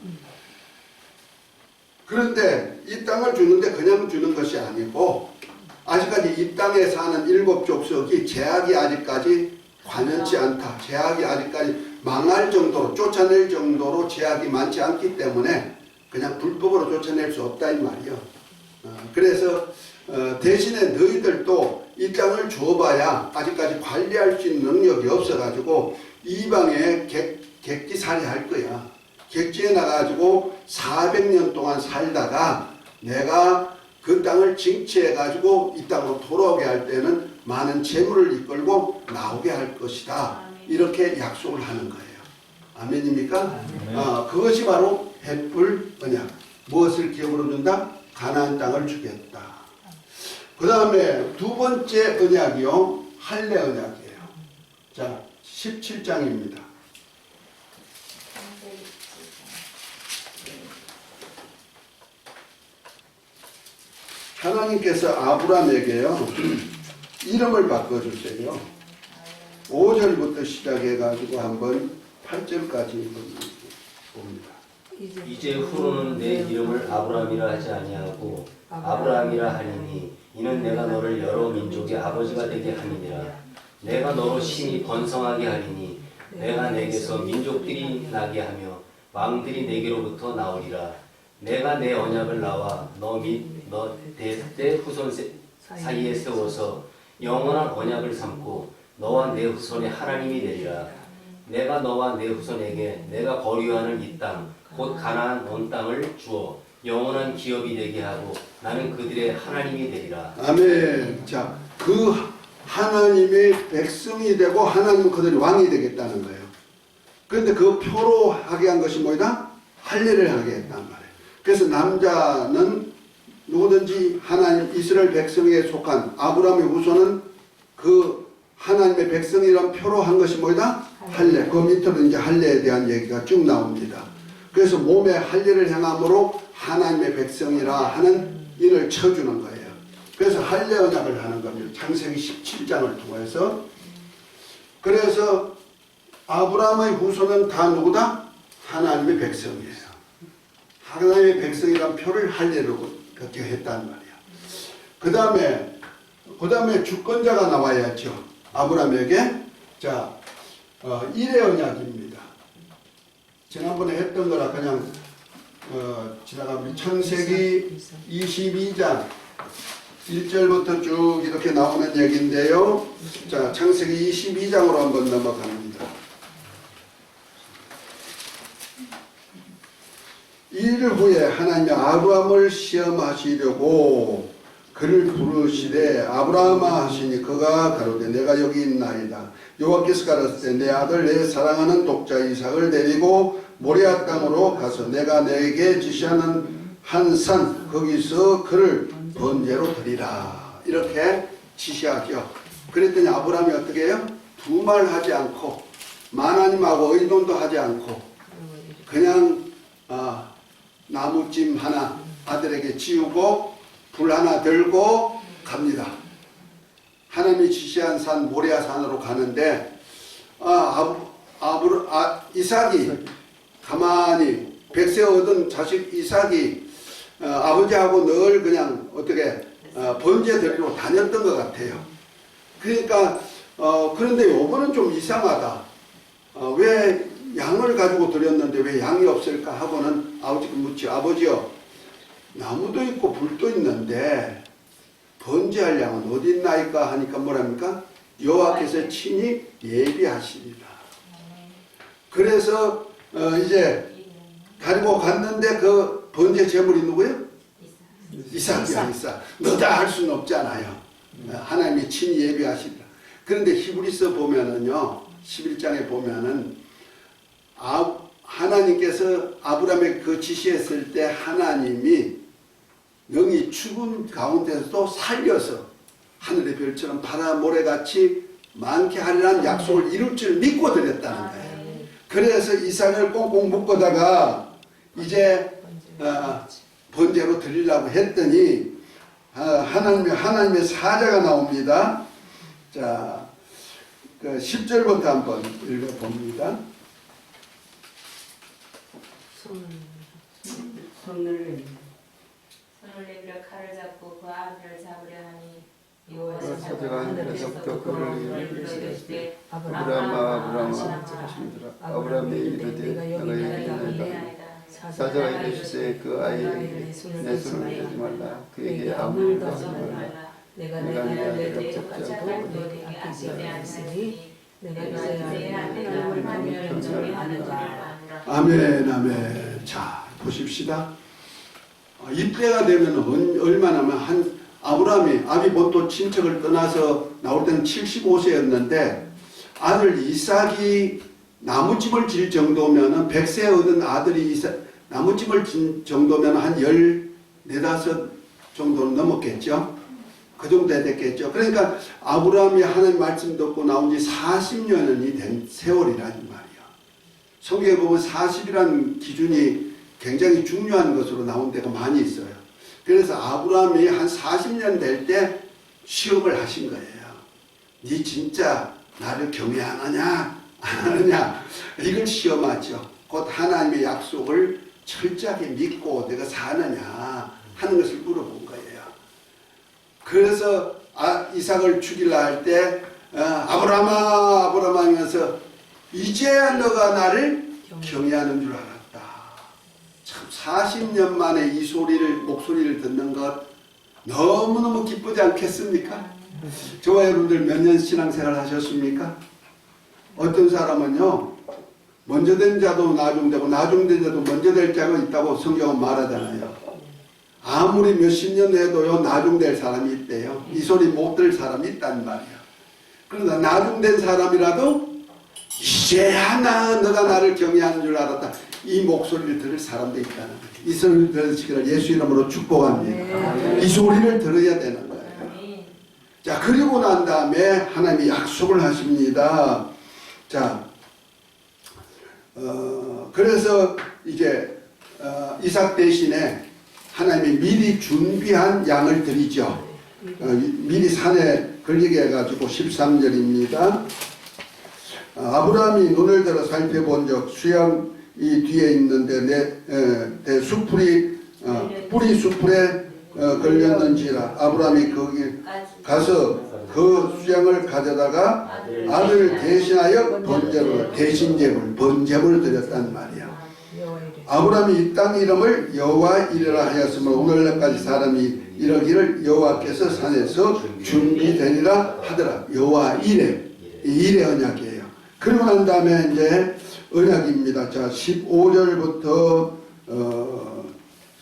그런데 이 땅을 주는데 그냥 주는 것이 아니고 아직까지 이 땅에 사는 7 족속이 제약이 아직까지 관연치 않다. 제약이 아직까지 망할 정도로 쫓아낼 정도로 제약이 많지 않기 때문에 그냥 불법으로 쫓아낼 수 없다 이 말이요. 그래서 대신에 너희들도 이 땅을 줘봐야 아직까지 관리할 수 있는 능력이 없어가지고 이방에 객지살이 할 거야. 객지에 나가지고 400년 동안 살다가 내가 그 땅을 징치해가지고 이 땅으로 돌아오게 할 때는 많은 재물을 이끌고 나오게 할 것이다. 이렇게 약속을 하는 거예요. 아멘입니까? 그것이 바로 횃불 언약. 무엇을 기업으로 준다? 가나안 땅을 주겠다. 그 다음에 두 번째 언약이요. 할례 언약이에요. 자, 17장입니다. 하나님께서 아브라함에게요 이름을 바꿔주세요. 5절부터 시작해가지고 한번 8절까지 봅니다. 이제 후로는 내 이름을 아브라함이라 하지 아니하고 아브라함이라 하리니 이는 내가 너를 여러 민족의 아버지가 되게 하니니라. 내가 너로 심히 번성하게 하리니 내가 내게서 민족들이 나게 하며 왕들이 내게로부터 나오리라. 내가 내 언약을 나와 너 대대 후손 사이에 세워서 영원한 언약을 삼고 너와 내 후손의 하나님이 되리라. 내가 너와 내 후손에게 내가 거류하는 이 땅 곧 가나안 온 땅을 주어 영원한 기업이 되게 하고 나는 그들의 하나님이 되리라. 아멘. 자, 그 하나님의 백성이 되고 하나님은 그들이 왕이 되겠다는 거예요. 그런데 그 표로 하게 한 것이 뭐다? 할례를 하게 했단 말이에요. 그래서 남자는 누구든지 하나님 이스라엘 백성에 속한 아브라함의 후손은 그 하나님의 백성이란 표로 한 것이 뭐다? 할례. 그 밑으로 이제 할례에 대한 얘기가 쭉 나옵니다. 그래서 몸에 할례를 행함으로 하나님의 백성이라 하는 인을 쳐주는 거예요. 그래서 할례 언약을 하는 겁니다. 창세기 17장을 통해서. 그래서 아브라함의 후손은 다 누구다? 하나님의 백성이에요. 하나님의 백성이란 표를 할례로 그렇게 했단 말이야. 그 다음에 주권자가 나와야죠. 아브라함에게. 자, 일의 언약입니다. 지난번에 했던 거라 그냥 지나갑니다. 창세기 22장 1절부터 쭉 이렇게 나오는 얘기인데요. 자, 창세기 22장으로 한번 넘어갑니다. 이를 후에 하나님이 아브라함을 시험하시려고 그를 부르시되 아브라함아 하시니 그가 가로되 내가 여기 있나이다. 여호와께서 가라사대 내 아들 내 사랑하는 독자 이삭을 데리고 모리아 땅으로 가서 내가 내게 지시하는 한 산 거기서 그를 번제로 드리라. 이렇게 지시하죠. 그랬더니 아브라함이 어떻게 해요? 두말하지 않고 만하님하고 의논도 하지 않고 그냥 나무찜 하나 아들에게 지우고 불 하나 들고 갑니다. 하나님이 지시한 산 모리아 산으로 가는데 이삭이 가만히 백세 얻은 자식 이삭이 아버지하고 늘 그냥 어떻게 번제 드리러 다녔던 것 같아요. 그러니까 그런데 요거는 좀 이상하다. 왜 양을 가지고 드렸는데 왜 양이 없을까 하고는 아버지가 묻지. 아버지요, 나무도 있고 불도 있는데 번제할 양은 어디 있나이까 하니까 뭐랍니까? 여호와께서 친히 예비하시리라. 그래서 이제 가지고 갔는데 그 번제 제물이 누구예요? 이삭이야. 이삭. 너다 할 수는 없잖아요. 하나님이 친히 예비하시리라. 그런데 히브리서 보면은요, 11장에 보면은 하나님께서 아브라함에 그 지시했을 때 하나님이 영이 죽은 가운데서도 살려서 하늘의 별처럼 바다 모래같이 많게 하리라는 약속을 이룰 줄 믿고 드렸다는 거예요. 그래서 이삭을 꽁꽁 묶어다가 이제 번제로 드리려고 했더니 하나님의 사자가 나옵니다. 자, 그 10절부터 한번 읽어봅니다. 손을 내밀어 칼을 잡고 그 아들을 잡으려 하니 여호와께서 사자가 하늘에서부터 그를 이르시되 아브라함아 하시니라. 아브라함이 이르되 내가 여기 있나이다. 사자가 이르시되 그 아이에게 내 손을 대지 말라. 그에게 아무 일도 하지 말라. 내가 내 아들을 접지 않고 내게 아끼지 않으니 내가 이제 하나님을 만미하는 점이 아는가. 아멘, 아멘. 자, 보십시다. 이때가 되면 얼마나면 아브라함이 아비본토 친척을 떠나서 나올 때는 75세였는데 아들 이삭이 나무집을 질 정도면은 100세 얻은 아들이 나무집을 질 정도면 한 14, 15 정도는 넘었겠죠. 그 정도 됐겠죠. 그러니까 아브라함이 하나님 말씀 듣고 나온 지 40년이 된 세월이라는 말이야. 성경에 보면 40이라는 기준이 굉장히 중요한 것으로 나온 데가 많이 있어요. 그래서 아브라함이 한 40년 될 때 시험을 하신 거예요. 네 진짜 나를 경외하느냐 안 하느냐 이걸 시험하죠. 곧 하나님의 약속을 철저하게 믿고 내가 사느냐 하는 것을 물어본 거예요. 그래서 이삭을 죽이려 할 때 아브라함아 아브라함아 하면서 이제야 너가 나를 경외하는 줄 알았다. 참 40년 만에 이 목소리를 듣는 것 너무너무 기쁘지 않겠습니까? 저와 여러분들 몇 년 신앙생활 하셨습니까? 어떤 사람은요 먼저 된 자도 나중되고 나중된 자도 먼저 될 자가 있다고 성경은 말하잖아요. 아무리 몇십 년 해도요 나중될 사람이 있대요. 이 소리 못 들을 사람이 있단 말이야. 그러나 나중된 사람이라도 이제야 너가 나를 경외하는 줄 알았다. 이 목소리를 들을 사람도 있다는 거예요. 이 소리를 들으시기를 예수 이름으로 축복합니다. 이 소리를 들어야 되는 거예요. 자, 그리고 난 다음에 하나님이 약속을 하십니다. 자, 그래서 이제 이삭 대신에 하나님이 미리 준비한 양을 드리죠. 미리 산에 걸리게 해가지고 13절입니다. 아브라함이 눈을 들어 살펴본 적 수양이 뒤에 있는데 내 수풀이 뿌리 수풀에 걸렸는지라 아브라함이 거기 가서 그 수양을 가져다가 아들을 대신하여 번제물 대신제물 번제물을 드렸단 말이야. 아브라함이 이 땅 이름을 여호와 이레라 하였으므로 오늘날까지 사람이 이러기를 여호와께서 산에서 준비되리라 하더라. 여호와 이레 언약이에요. 그러고 난 다음에 이제 언약입니다. 자, 15절부터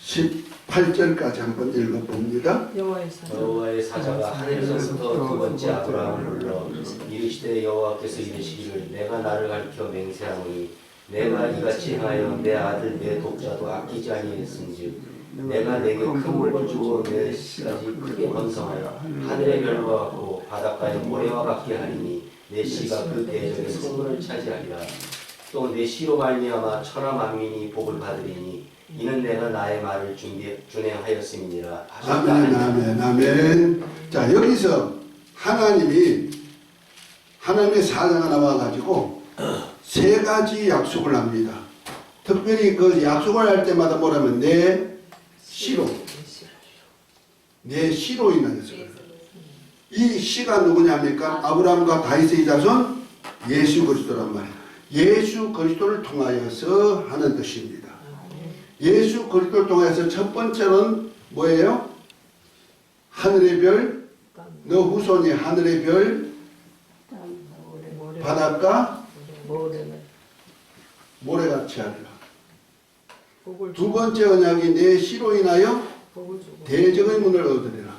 18절까지 한번 읽어봅니다. 여호와의 사자가 하늘에서부터 두 번째 아브라함을 불러 이르시되 여호와께서 이르시기를 내가 나를 가리켜 맹세하노니 내가 이같이 행하여 내 아들 내 독자도 아끼지 아니했은즉 내가 내게 큰 복을 주고 내 씨까지 크게 번성하여 하늘의 별과 같고 바닷가의 모래와 같게 하리니 내 씨가 그 대적의 성문을 차지하리라. 또 내 씨로 말미암아 천하 만민이 복을 받으리니 이는 내가 나의 말을 준행하였음이니라. 아멘, 아멘, 아멘. 자, 여기서 하나님의 사자가 나와가지고 세 가지 약속을 합니다. 특별히 그 약속을 할 때마다 뭐라면 내 씨로 인하여서 이 씨가 누구냐니까 아브라함과 다윗의 자손 예수 그리스도란 말이에요. 예수 그리스도를 통하여서 하는 뜻입니다. 예수 그리스도를 통해서 첫 번째는 뭐예요? 하늘의 별, 너 후손이 하늘의 별, 바닷가, 모래같이 하리라. 두 번째 언약이 내 씨로 인하여 대적의 문을 얻으리라.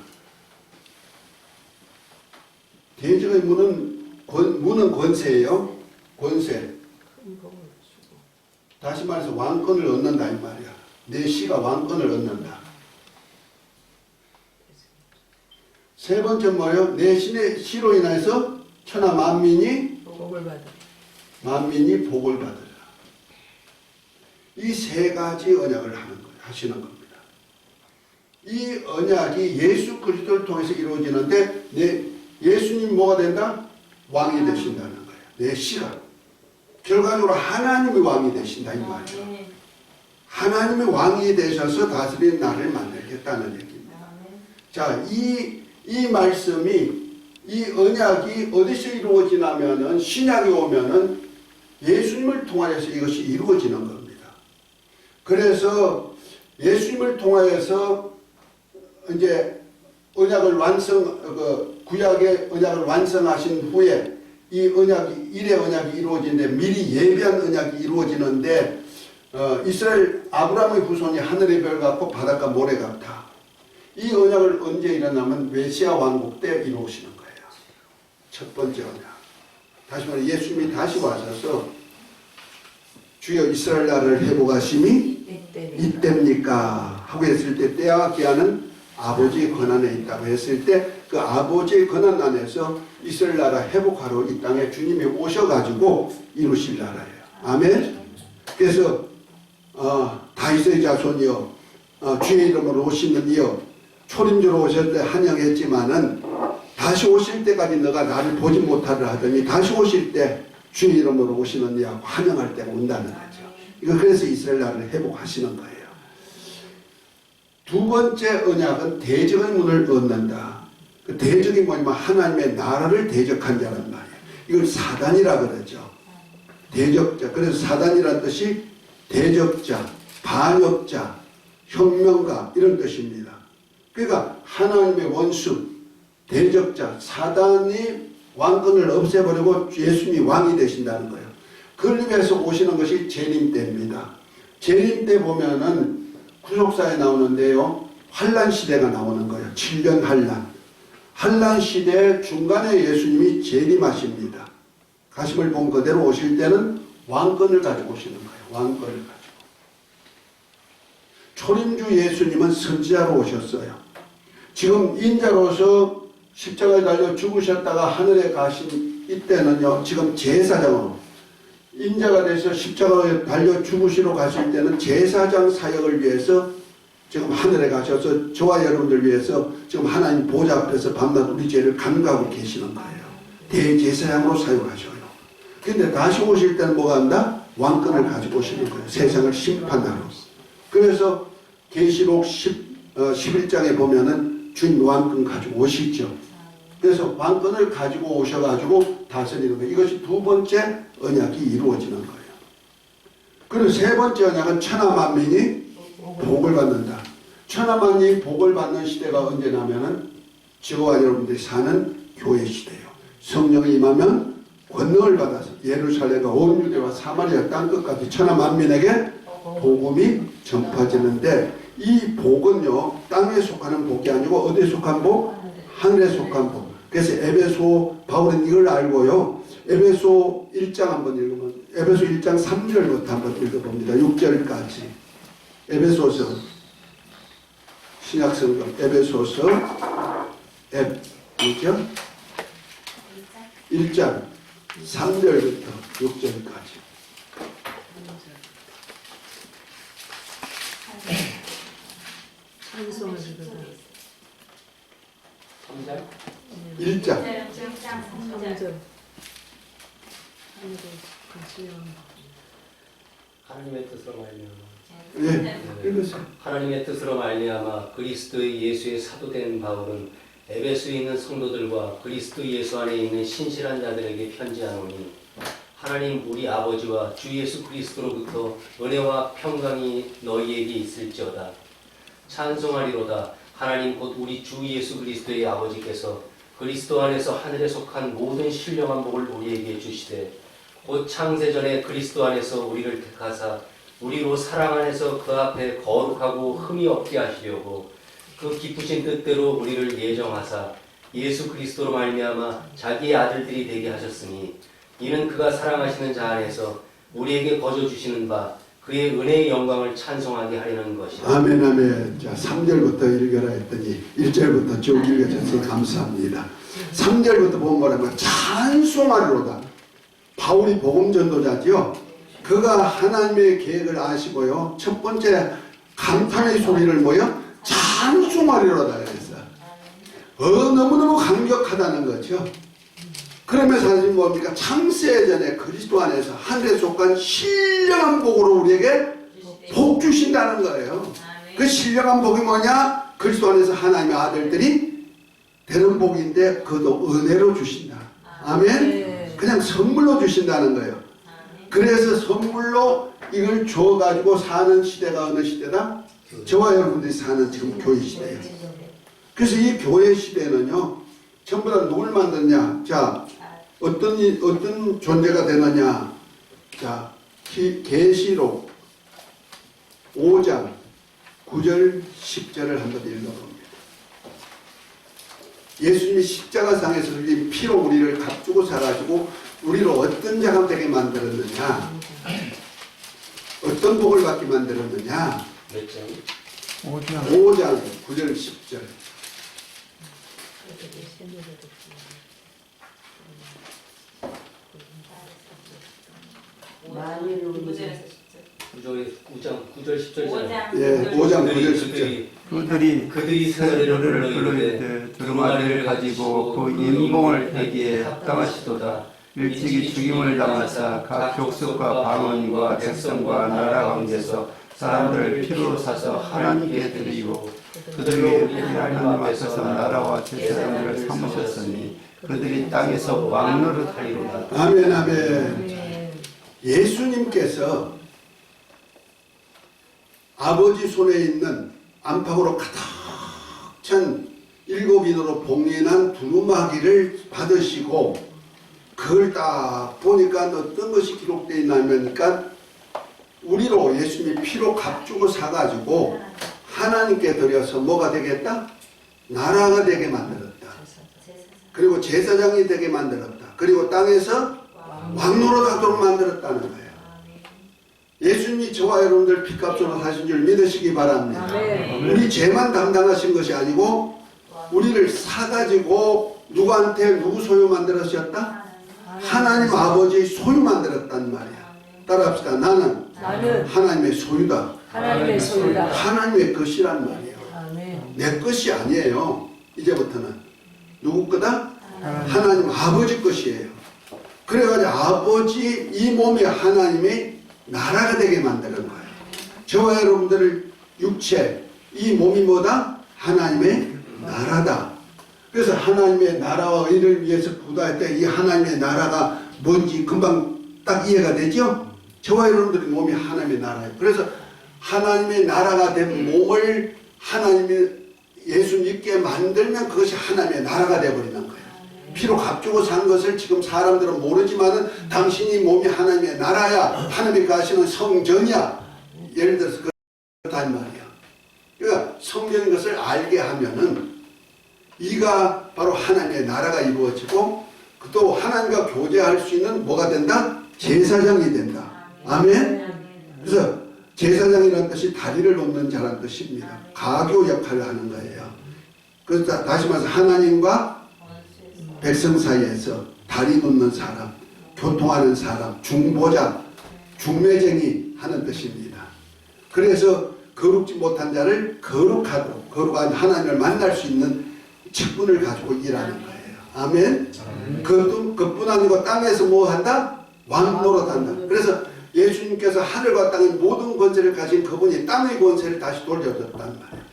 대적의 문은 권세예요. 권세. 다시 말해서 왕권을 얻는다 이 말이야. 내 씨가 왕권을 얻는다. 세 번째 뭐예요? 내 씨로 인해서 천하 만민이 복을 받으리라. 이 세 가지 언약을 하시는 겁니다. 이 언약이 예수 그리스도를 통해서 이루어지는데 예수님 뭐가 된다? 왕이 되신다는 거예요. 내 씨가. 결과적으로 하나님이 왕이 되신다 이 말이죠. 하나님이 왕이 되셔서 다스리는 나를 만들겠다는 얘기입니다. 자, 이 말씀이 이 언약이 어디서 이루어지냐면은 신약이 오면은 예수님을 통하여서 이것이 이루어지는 겁니다. 그래서 예수님을 통하여서 이제 언약을 구약의 언약을 완성하신 후에 이 언약이 일의 언약이 이루어지는데 미리 예비한 언약이 이루어지는데 이스라엘 아브라함의 후손이 하늘의 별 같고 바닷가 모래 같아. 이 언약을 언제 일어나면 메시아 왕국 때 이루어지는 거예요. 첫 번째 언약. 다시 말해 예수님이 다시 와셔서 주여 이스라엘 나라를 회복하심이 이때입니까? 하고 했을 때 때와 기한은 아버지의 권한에 있다고 했을 때 그 아버지의 권한 안에서 이스라엘 나라 회복하러 이 땅에 주님이 오셔가지고 이루실 나라예요. 아멘. 그래서 다윗의 자손이여 주의 이름으로 오시는 이여 초림주로 오실 때 환영했지만은 다시 오실 때까지 너가 나를 보지 못하려 하더니 다시 오실 때 주의 이름으로 오시는 이하고 환영할 때가 온다는 거죠. 이거 그래서 이스라엘 나라를 회복하시는 거예요. 두 번째 언약은 대적의 문을 얻는다. 그 대적이 뭐냐면 하나님의 나라를 대적한 자란 말이에요. 이걸 사단이라 그러죠. 대적자. 그래서 사단이라는 뜻이 대적자, 반역자, 혁명가 이런 뜻입니다. 그러니까 하나님의 원수, 대적자, 사단이 왕권을 없애버리고 예수님이 왕이 되신다는 거예요. 그걸 위해서 오시는 것이 재림 때입니다. 재림 때 보면은 구속사에 나오는데요. 환란 시대가 나오는 거예요. 7년 환란. 환란 시대 중간에 예수님이 재림하십니다. 가심을 본 그대로 오실 때는 왕권을 가지고 오시는 거예요. 왕권을 가지고. 초림주 예수님은 선지자로 오셨어요. 지금 인자로서 십자가에 달려 죽으셨다가 하늘에 가신 이때는요. 지금 제사장으로 인자가 돼서 십자가에 달려 죽으시러 가실 때는 제사장 사역을 위해서 지금 하늘에 가셔서 저와 여러분들 위해서 지금 하나님 보좌 앞에서 밤낮 우리 죄를 간구하고 계시는 거예요. 대제사장으로 사용하셔요. 근데 다시 오실 때는 뭐가 한다? 왕권을 가지고 오시는 거예요. 세상을 심판하러. 그래서 계시록 11장에 보면은 주님 왕권 가지고 오시죠. 그래서 왕권을 가지고 오셔가지고 다스리는 거예요. 이것이 두 번째 언약이 이루어지는 거예요. 그리고 세 번째 언약은 천하만민이 복을 받는다. 천하만민이 복을 받는 시대가 언제냐면은 저와 여러분들이 사는 교회 시대예요. 성령이 임하면 권능을 받아서 예루살렘과 온 유대와 사마리아 땅끝까지 천하만민에게 복음이 전파되는데 이 복은요 땅에 속하는 복이 아니고 어디에 속한 복? 하늘에 속한 복. 그래서 에베소 바울은 이걸 알고요. 에베소 1장 한번 읽으면 에베소 1장 3절부터 한번 읽어봅니다. 6절까지. 에베소서 신약성경 에베소서 1장 3절부터 6절까지. 찬송을 읽어라. 3절? 1장 3절. 하나님의 뜻으로 말미암아 예, 읽으세요. 하나님의 뜻으로 말미암아 그리스도의 예수의 사도된 바울은 에베소에 있는 성도들과 그리스도 예수 안에 있는 신실한 자들에게 편지하노니 하나님 우리 아버지와 주 예수 그리스도로부터 은혜와 평강이 너희에게 있을지어다. 찬송하리로다. 하나님 곧 우리 주 예수 그리스도의 아버지께서 그리스도 안에서 하늘에 속한 모든 신령한 복을 우리에게 주시되 곧 창세전에 그리스도 안에서 우리를 택하사 우리로 사랑 안에서 그 앞에 거룩하고 흠이 없게 하시려고 그 기쁘신 뜻대로 우리를 예정하사 예수 그리스도로 말미암아 자기의 아들들이 되게 하셨으니 이는 그가 사랑하시는 자 안에서 우리에게 거저 주시는 바 그의 은혜의 영광을 찬송하게 하려는 것이다. 아멘 아멘. 자 3절부터 읽어라 했더니 1절부터 쭉 읽어줘서 감사합니다. 3절부터 보면 뭐라면 찬송하리로다. 바울이 복음 전도자지요. 그가 하나님의 계획을 아시고요. 첫 번째 감탄의 소리를 뭐요? 찬송하리로다 그랬어요. 너무너무 감격하다는 거죠. 그러면서 하나님 뭡니까? 창세전에 그리스도 안에서 하늘에 속한 신령한 복으로 우리에게 복 주신다는 거예요. 그 신령한 복이 뭐냐? 그리스도 안에서 하나님의 아들들이 되는 복인데 그것도 은혜로 주신다. 아멘? 그냥 선물로 주신다는 거예요. 그래서 선물로 이걸 줘가지고 사는 시대가 어느 시대다? 저와 여러분들이 사는 지금 교회 시대예요. 그래서 이 교회 시대는요, 전부 다 누굴 만드냐? 자, 어떤 존재가 되느냐? 자, 계시록 5장 9절 10절을 한번 읽어봅니다. 예수님이 십자가상에서 흘린 피로 우리를 값주고 사가지고 우리를 어떤 자가 되게 만들었느냐? 어떤 복을 받게 만들었느냐? 몇 장? 5장 9절 10절. 구절 9절 10절이잖아요. 예, 5장 9절 10절. 그들이 새 노래를 부르이르되 두루마리를 가지고 그 인봉을 대기에 합당하시도다. 일찍이 죽임을 당하사 각 족속과 방언과 백성과 나라 가운데서 사람들을 피로 사서 하나님께 드리고 그들로 우리 하나님 앞에서 나라와 제사장들을 삼으셨으니 그들이 땅에서 왕노릇하리로다. 아멘 아멘. 예수님께서 아버지 손에 있는 안팎으로 가득 찬 일곱인으로 봉인한 두루마기를 받으시고 그걸 딱 보니까 어떤 것이 기록되어 있냐니까 우리로 예수님이 피로 값주고 사가지고 하나님께 드려서 뭐가 되겠다? 나라가 되게 만들었다. 그리고 제사장이 되게 만들었다. 그리고 땅에서 왕노릇하도록 만들었다는 거예요. 예수님이 저와 여러분들 피값으로 사신 줄 믿으시기 바랍니다. 우리 죄만 담당하신 것이 아니고 우리를 사가지고 누구한테 누구 소유 만들으셨다? 하나님 아버지의 소유 만들었단 말이야. 따라합시다. 나는 하나님의 소유다. 하나님의 소유다. 하나님의 것이란 말이에요. 아멘. 내 것이 아니에요. 이제부터는 누구 거다? 하나님 아버지 것이에요. 그래가지고 아버지 이 몸이 하나님의 나라가 되게 만드는 거예요. 저와 여러분들 육체 이 몸이 뭐다? 하나님의 나라다. 그래서 하나님의 나라와 의를 위해서 구다할 때 이 하나님의 나라가 뭔지 금방 딱 이해가 되죠? 저와 여러분들의 몸이 하나님의 나라예요. 그래서 하나님의 나라가 된 몸을 하나님이 예수 믿게 만들면 그것이 하나님의 나라가 되어버리는 거예요. 피로 값주고 산 것을 지금 사람들은 모르지만은 당신이 몸이 하나님의 나라야. 하나님이 가시는 성전이야. 예를 들어서 그렇단 말이야. 그러니까 성전인 것을 알게 하면은 이가 바로 하나님의 나라가 이루어지고 또 하나님과 교제할 수 있는 뭐가 된다? 제사장이 된다. 아멘? 그래서 제사장이라는 뜻이 다리를 놓는 자라는 뜻입니다. 가교 역할을 하는 거예요. 그래서 다시 말해서 하나님과 백성 사이에서 다리 놓는 사람, 교통하는 사람, 중보자, 중매쟁이 하는 뜻입니다. 그래서 거룩지 못한 자를 거룩하도록 거룩한 하나님을 만날 수 있는 직분을 가지고 일하는 거예요. 아멘? 그뿐 아니고 땅에서 뭐 한다? 왕노릇 한다. 그래서 예수님께서 하늘과 땅의 모든 권세를 가진 그분이 땅의 권세를 다시 돌려줬단 말이에요.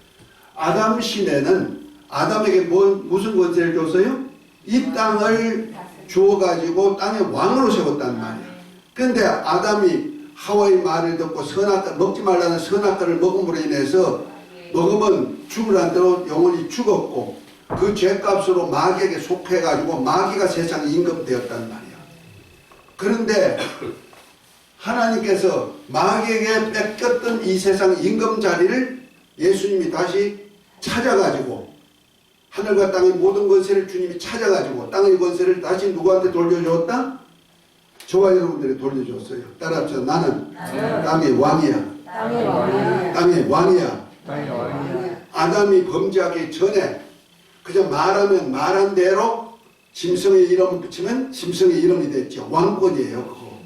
아담 시내는 아담에게 무슨 권세를 줬어요? 이 땅을 주어가지고 땅의 왕으로 세웠단 말이에요. 그런데 아담이 하와의 말을 듣고 선악과 먹지 말라는 선악과를 먹음으로 인해서 먹으면 죽으라는 대로 영혼이 죽었고 그 죄값으로 마귀에게 속해가지고 마귀가 세상에 임금되었단 말이에요. 그런데 하나님께서 마귀에게 뺏겼던 이 세상 임금 자리를 예수님이 다시 찾아가지고 하늘과 땅의 모든 권세를 주님이 찾아가지고 땅의 권세를 다시 누구한테 돌려주었다? 저와 여러분들이 돌려줬어요. 따라합시다. 나는 땅의 왕이야. 땅의 왕이야. 땅의 왕이야. 아담이 범죄하기 전에 그냥 말하면 말한 대로 짐승의 이름을 붙이면 짐승의 이름이 됐죠. 왕권이에요. 그거.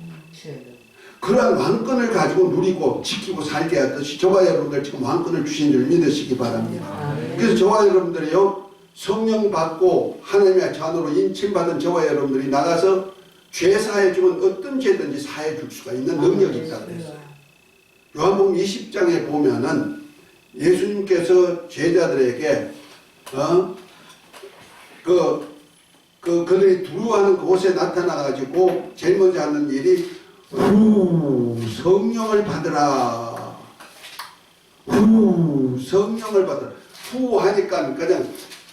그러한 왕권을 가지고 누리고 지키고 살게 하듯이 저와 여러분들 지금 왕권을 주신 줄 믿으시기 바랍니다. 그래서 저와 여러분들이요 성령 받고 하나님의 자녀로 인침받은 저와 여러분들이 나가서 죄 사해주면 어떤 죄든지 사해줄 수가 있는 능력이 있다고 그랬어요. 요한복음 20장에 보면은 예수님께서 제자들에게 그들이 두려워하는 그곳에 나타나가지고 제일 먼저 하는 일이 성령을 받으라. 성령을 받으라. 하니까 그냥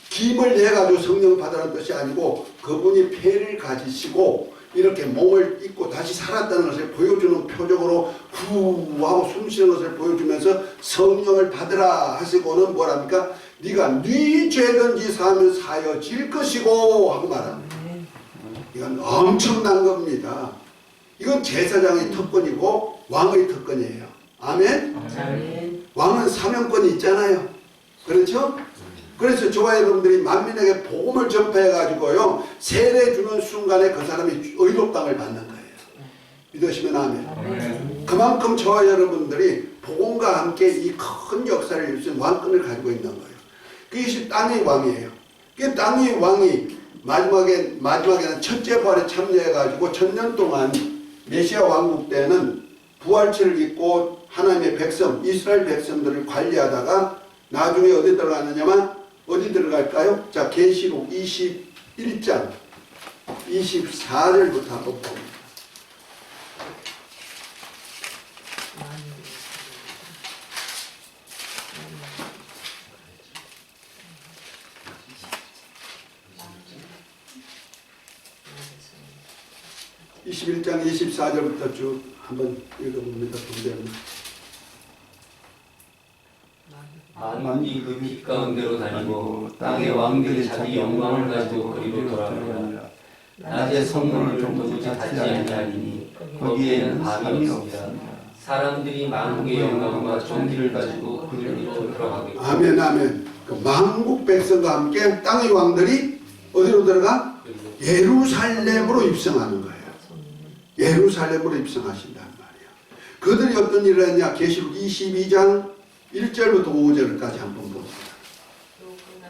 김을 내가지고 성령을 받으라는 뜻이 아니고 그분이 폐를 가지시고 이렇게 몸을 입고 다시 살았다는 것을 보여주는 표적으로 하고 숨쉬는 것을 보여주면서 성령을 받으라 하시고는 뭐랍니까? 네가 네 죄든지 사하면 사여질 것이고 하고 말합니다. 이건 엄청난 겁니다. 이건 제사장의 특권이고 왕의 특권이에요. 아멘? 왕은 사명권이 있잖아요. 그렇죠? 그래서 저와 여러분들이 만민에게 복음을 전파해가지고요 세례 주는 순간에 그 사람이 의롭다함을 받는 거예요. 믿으시면 아멘. 그만큼 저와 여러분들이 복음과 함께 이 큰 역사를 이루신 왕권을 가지고 있는 거예요. 그것이 땅의 왕이에요. 그 땅의 왕이 마지막에는 첫째 부활에 참여해가지고 1000년 동안 메시아 왕국 때는 부활체를 입고 하나님의 백성 이스라엘 백성들을 관리하다가 나중에 어디 들어가느냐면 어디 들어갈까요? 자, 계시록 21장 24절부터 한번 봅니다. 21장 24절부터 쭉 한번 읽어봅니다. 동대문. 만민이 그 빛 가운데로 다니고 땅의 왕들이 자기 영광을 가지고 그리로 돌아가니라. 낮에 성문을 도무지 닫지 아니하리니 거기에는 밤이 없습니다. 사람들이 만국의 영광과 존귀를 가지고 그리로 들어가겠고. 아멘 아멘. 그 만국 백성과 함께 땅의 왕들이 어디로 들어가? 예루살렘으로 입성하는 거예요. 예루살렘으로 입성하신단 말이야. 그들이 어떤 일을 했냐? 계시록 22장 1절부터 5절까지 한번 봅니다.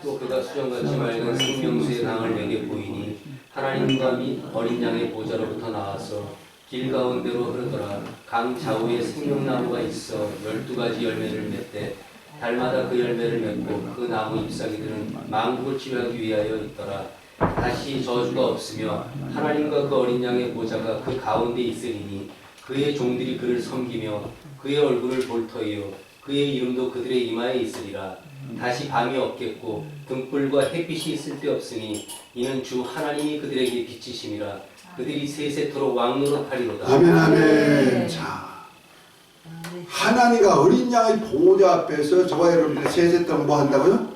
또 그가 수정같이 맑은 생명수의 강을 내게 보이니 하나님과 및 어린 양의 보좌로부터 나와서 길 가운데로 흐르더라. 강 좌우에 생명나무가 있어 12가지 열매를 맺되 달마다 그 열매를 맺고 그 나무 잎사귀들은 만국을 치유하기 위하여 있더라. 다시 저주가 없으며 하나님과 그 어린 양의 보좌가 그 가운데 있으리니 그의 종들이 그를 섬기며 그의 얼굴을 볼 터이요 그의 이름도 그들의 이마에 있으리라. 다시 밤이 없겠고 등불과 햇빛이 쓸데없으니 이는 주 하나님이 그들에게 빛이심이라. 그들이 세세토록 왕노릇하리로다. 아멘 아멘. 자, 하나님과 어린 양의 보호자 앞에서 저와 여러분들이 세세토록 뭐 한다고요?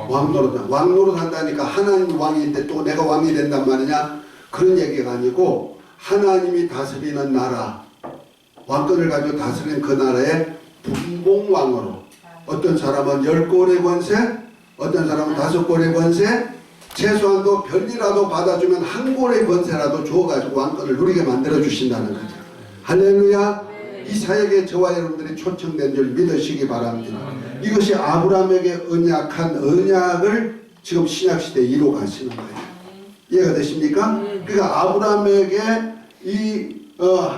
왕노릇. 왕노릇 한다니까 하나님 왕인데 또 내가 왕이 된단 말이냐? 그런 얘기가 아니고 하나님이 다스리는 나라, 왕권을 가지고 다스리는 그 나라의 분봉왕으로, 어떤 사람은 10골의 권세, 어떤 사람은 5골의 권세, 최소한도 별이라도 받아주면 1골의 권세라도 주어가지고 왕권을 누리게 만들어 주신다는 거죠. 할렐루야. 이 사역에 저와 여러분들이 초청된 줄 믿으시기 바랍니다. 이것이 아브라함에게 언약한 언약을 지금 신약시대에 이루어가시는 거예요. 이해가 되십니까? 그러니까 아브라함에게 이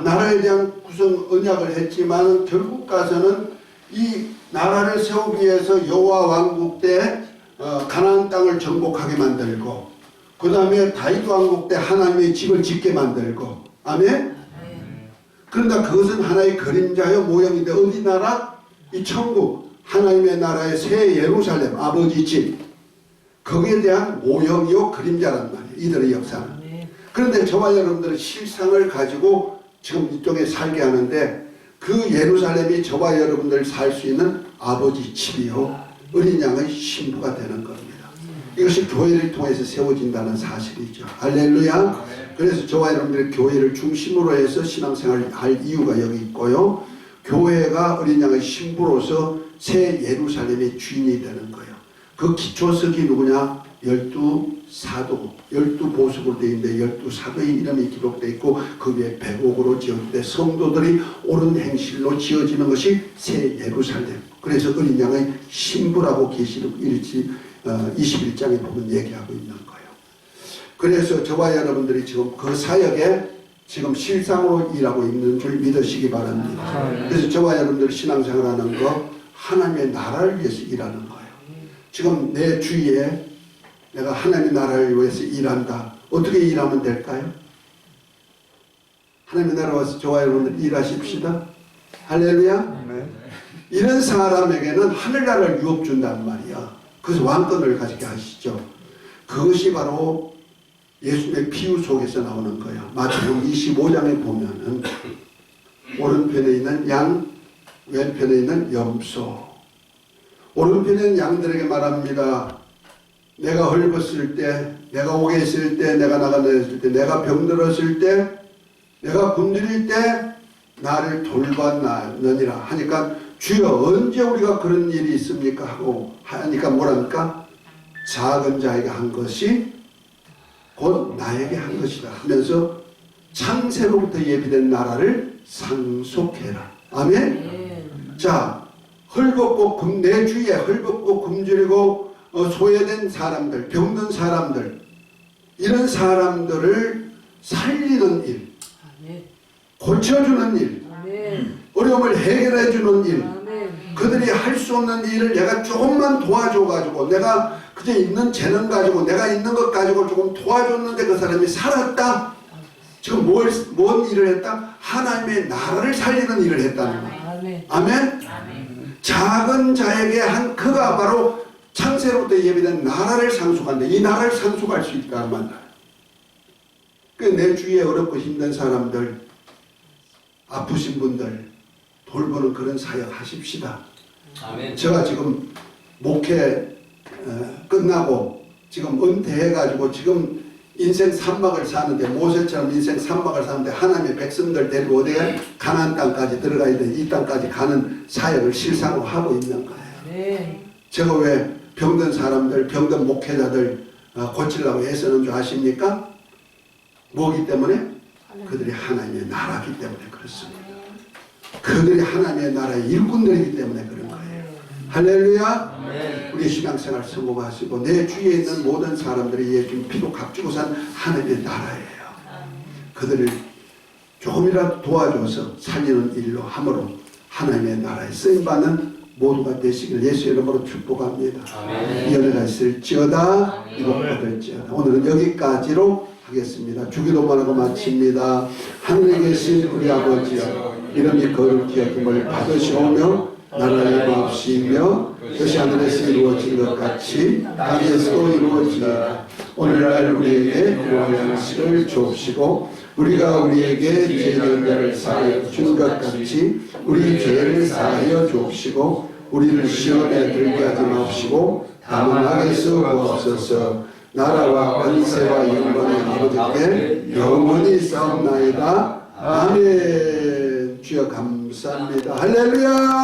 나라에 대한 구성 언약을 했지만 결국 가서는 이 나라를 세우기 위해서 여호와 왕국 때 가나안 땅을 정복하게 만들고, 그 다음에 다윗 왕국 때 하나님의 집을 짓게 만들고. 아멘. 그런데 그것은 하나의 그림자요 모형인데 어디 나라? 이 천국 하나님의 나라의 새 예루살렘 아버지 집, 거기에 대한 모형이요 그림자란 말이에요. 이들의 역사는. 그런데 저와 여러분들은 실상을 가지고 지금 이쪽에 살게 하는데 그 예루살렘이 저와 여러분들 살 수 있는 아버지 집이요 어린 양의 신부가 되는 겁니다. 이것이 교회를 통해서 세워진다는 사실이죠. 할렐루야. 그래서 저와 여러분들이 교회를 중심으로 해서 신앙생활을 할 이유가 여기 있고요. 교회가 어린 양의 신부로서 새 예루살렘의 주인이 되는 거예요. 그 기초석이 누구냐? 12사도, 12보석으로 되어 있는데 12사도의 이름이 기록되어 있고 그 위에 백옥으로 지어진데 성도들이 옳은 행실로 지어지는 것이 새 예루살렘. 그래서 어린 양의 신부라고 계시록 21장에 보면 얘기하고 있는 거예요. 그래서 저와 여러분들이 지금 그 사역에 지금 실상으로 일하고 있는 줄 믿으시기 바랍니다. 그래서 저와 여러분들이 신앙생활하는 거 하나님의 나라를 위해서 일하는 거예요. 지금 내 주위에 내가 하나님의 나라를 위해서 일한다. 어떻게 일하면 될까요? 하나님의 나라에 와서 저와 여러분들 일하십시다. 할렐루야. 이런 사람에게는 하늘나라를 유업 준단 말이야. 그래서 왕권을 가지게 하시죠. 그것이 바로 예수님의 비유 속에서 나오는 거예요. 마태복음 25장에 보면은 오른편에 있는 양, 왼편에 있는 염소. 오른편에 있는 양들에게 말합니다. 내가 헐벗을 때, 내가 옥에 있을 때, 내가 나가다녔을 때, 내가 병들었을 때, 내가 굶주릴 때 나를 돌봤느니라 하니까 주여 언제 우리가 그런 일이 있습니까? 하고 하니까 뭐랍니까? 작은 자에게 한 것이 곧 나에게 한 것이다 하면서 창세로부터 예비된 나라를 상속해라. 아멘. 자, 헐벗고 내 주위에 헐벗고 굶주리고 소외된 사람들, 병든 사람들, 이런 사람들을 살리는 일, 고쳐주는 일, 어려움을 해결해주는 일, 그들이 할 수 없는 일을 내가 조금만 도와줘가지고, 내가 그저 있는 재능 가지고, 내가 있는 것 가지고 조금 도와줬는데 그 사람이 살았다? 지금 뭔 일을 했다? 하나님의 나라를 살리는 일을 했다는 거예요. 아멘? 작은 자에게 한 그가 바로 창세로부터 예비된 나라를 상속한다. 이 나라를 상속할 수 있다는 말이에요. 그 내 주위에 어렵고 힘든 사람들, 아프신 분들 돌보는 그런 사역 하십시다. 아멘. 제가 지금 목회 끝나고 지금 은퇴해가지고 지금 인생 산막을 사는데, 모세처럼 인생 산막을 사는데 하나님의 백성들 데리고 어디에 가나안 땅까지 들어가야 돼. 이 땅까지 가는 사역을 실상으로 하고 있는 거예요. 네. 제가 왜 병든 사람들, 병든 목회자들 고치려고 애쓰는 줄 아십니까? 뭐기 때문에? 그들이 하나님의 나라기 때문에 그렇습니다. 그들이 하나님의 나라의 일꾼들이기 때문에 그런 거예요. 할렐루야. 우리 신앙생활 성공하시고 내 주위에 있는 모든 사람들이 예수님 피로 값주고 산 하나님의 나라예요. 그들을 조금이라도 도와줘서 살리는 일로 함으로 하나님의 나라에 쓰임받는 모두가 되시길 예수 이름으로 축복합니다. 아멘. 이 은혜가 있을지어다, 이복 받을지어다. 오늘은 여기까지로 하겠습니다. 주기도만 하고 마칩니다. 하늘에 계신 우리 아버지여, 이름이 거룩히 여김을 받으시오며 나라의 마옵시며 뜻이 하늘에서 이루어진 것 같이 땅에서도 이루어지리라. 오늘날 우리에게 필요한 양식을 주옵시고 우리가 우리에게 죄지은 자를 사하여 준 것 같이 우리 죄를 사하여 주옵시고 우리를 시험에 들게 하지 마옵시고 다만 악에서 구하옵소서. 나라와 권세와 영광의 아버지께 영원히 싸움나이다. 아멘. 주여 감사합니다. 할렐루야.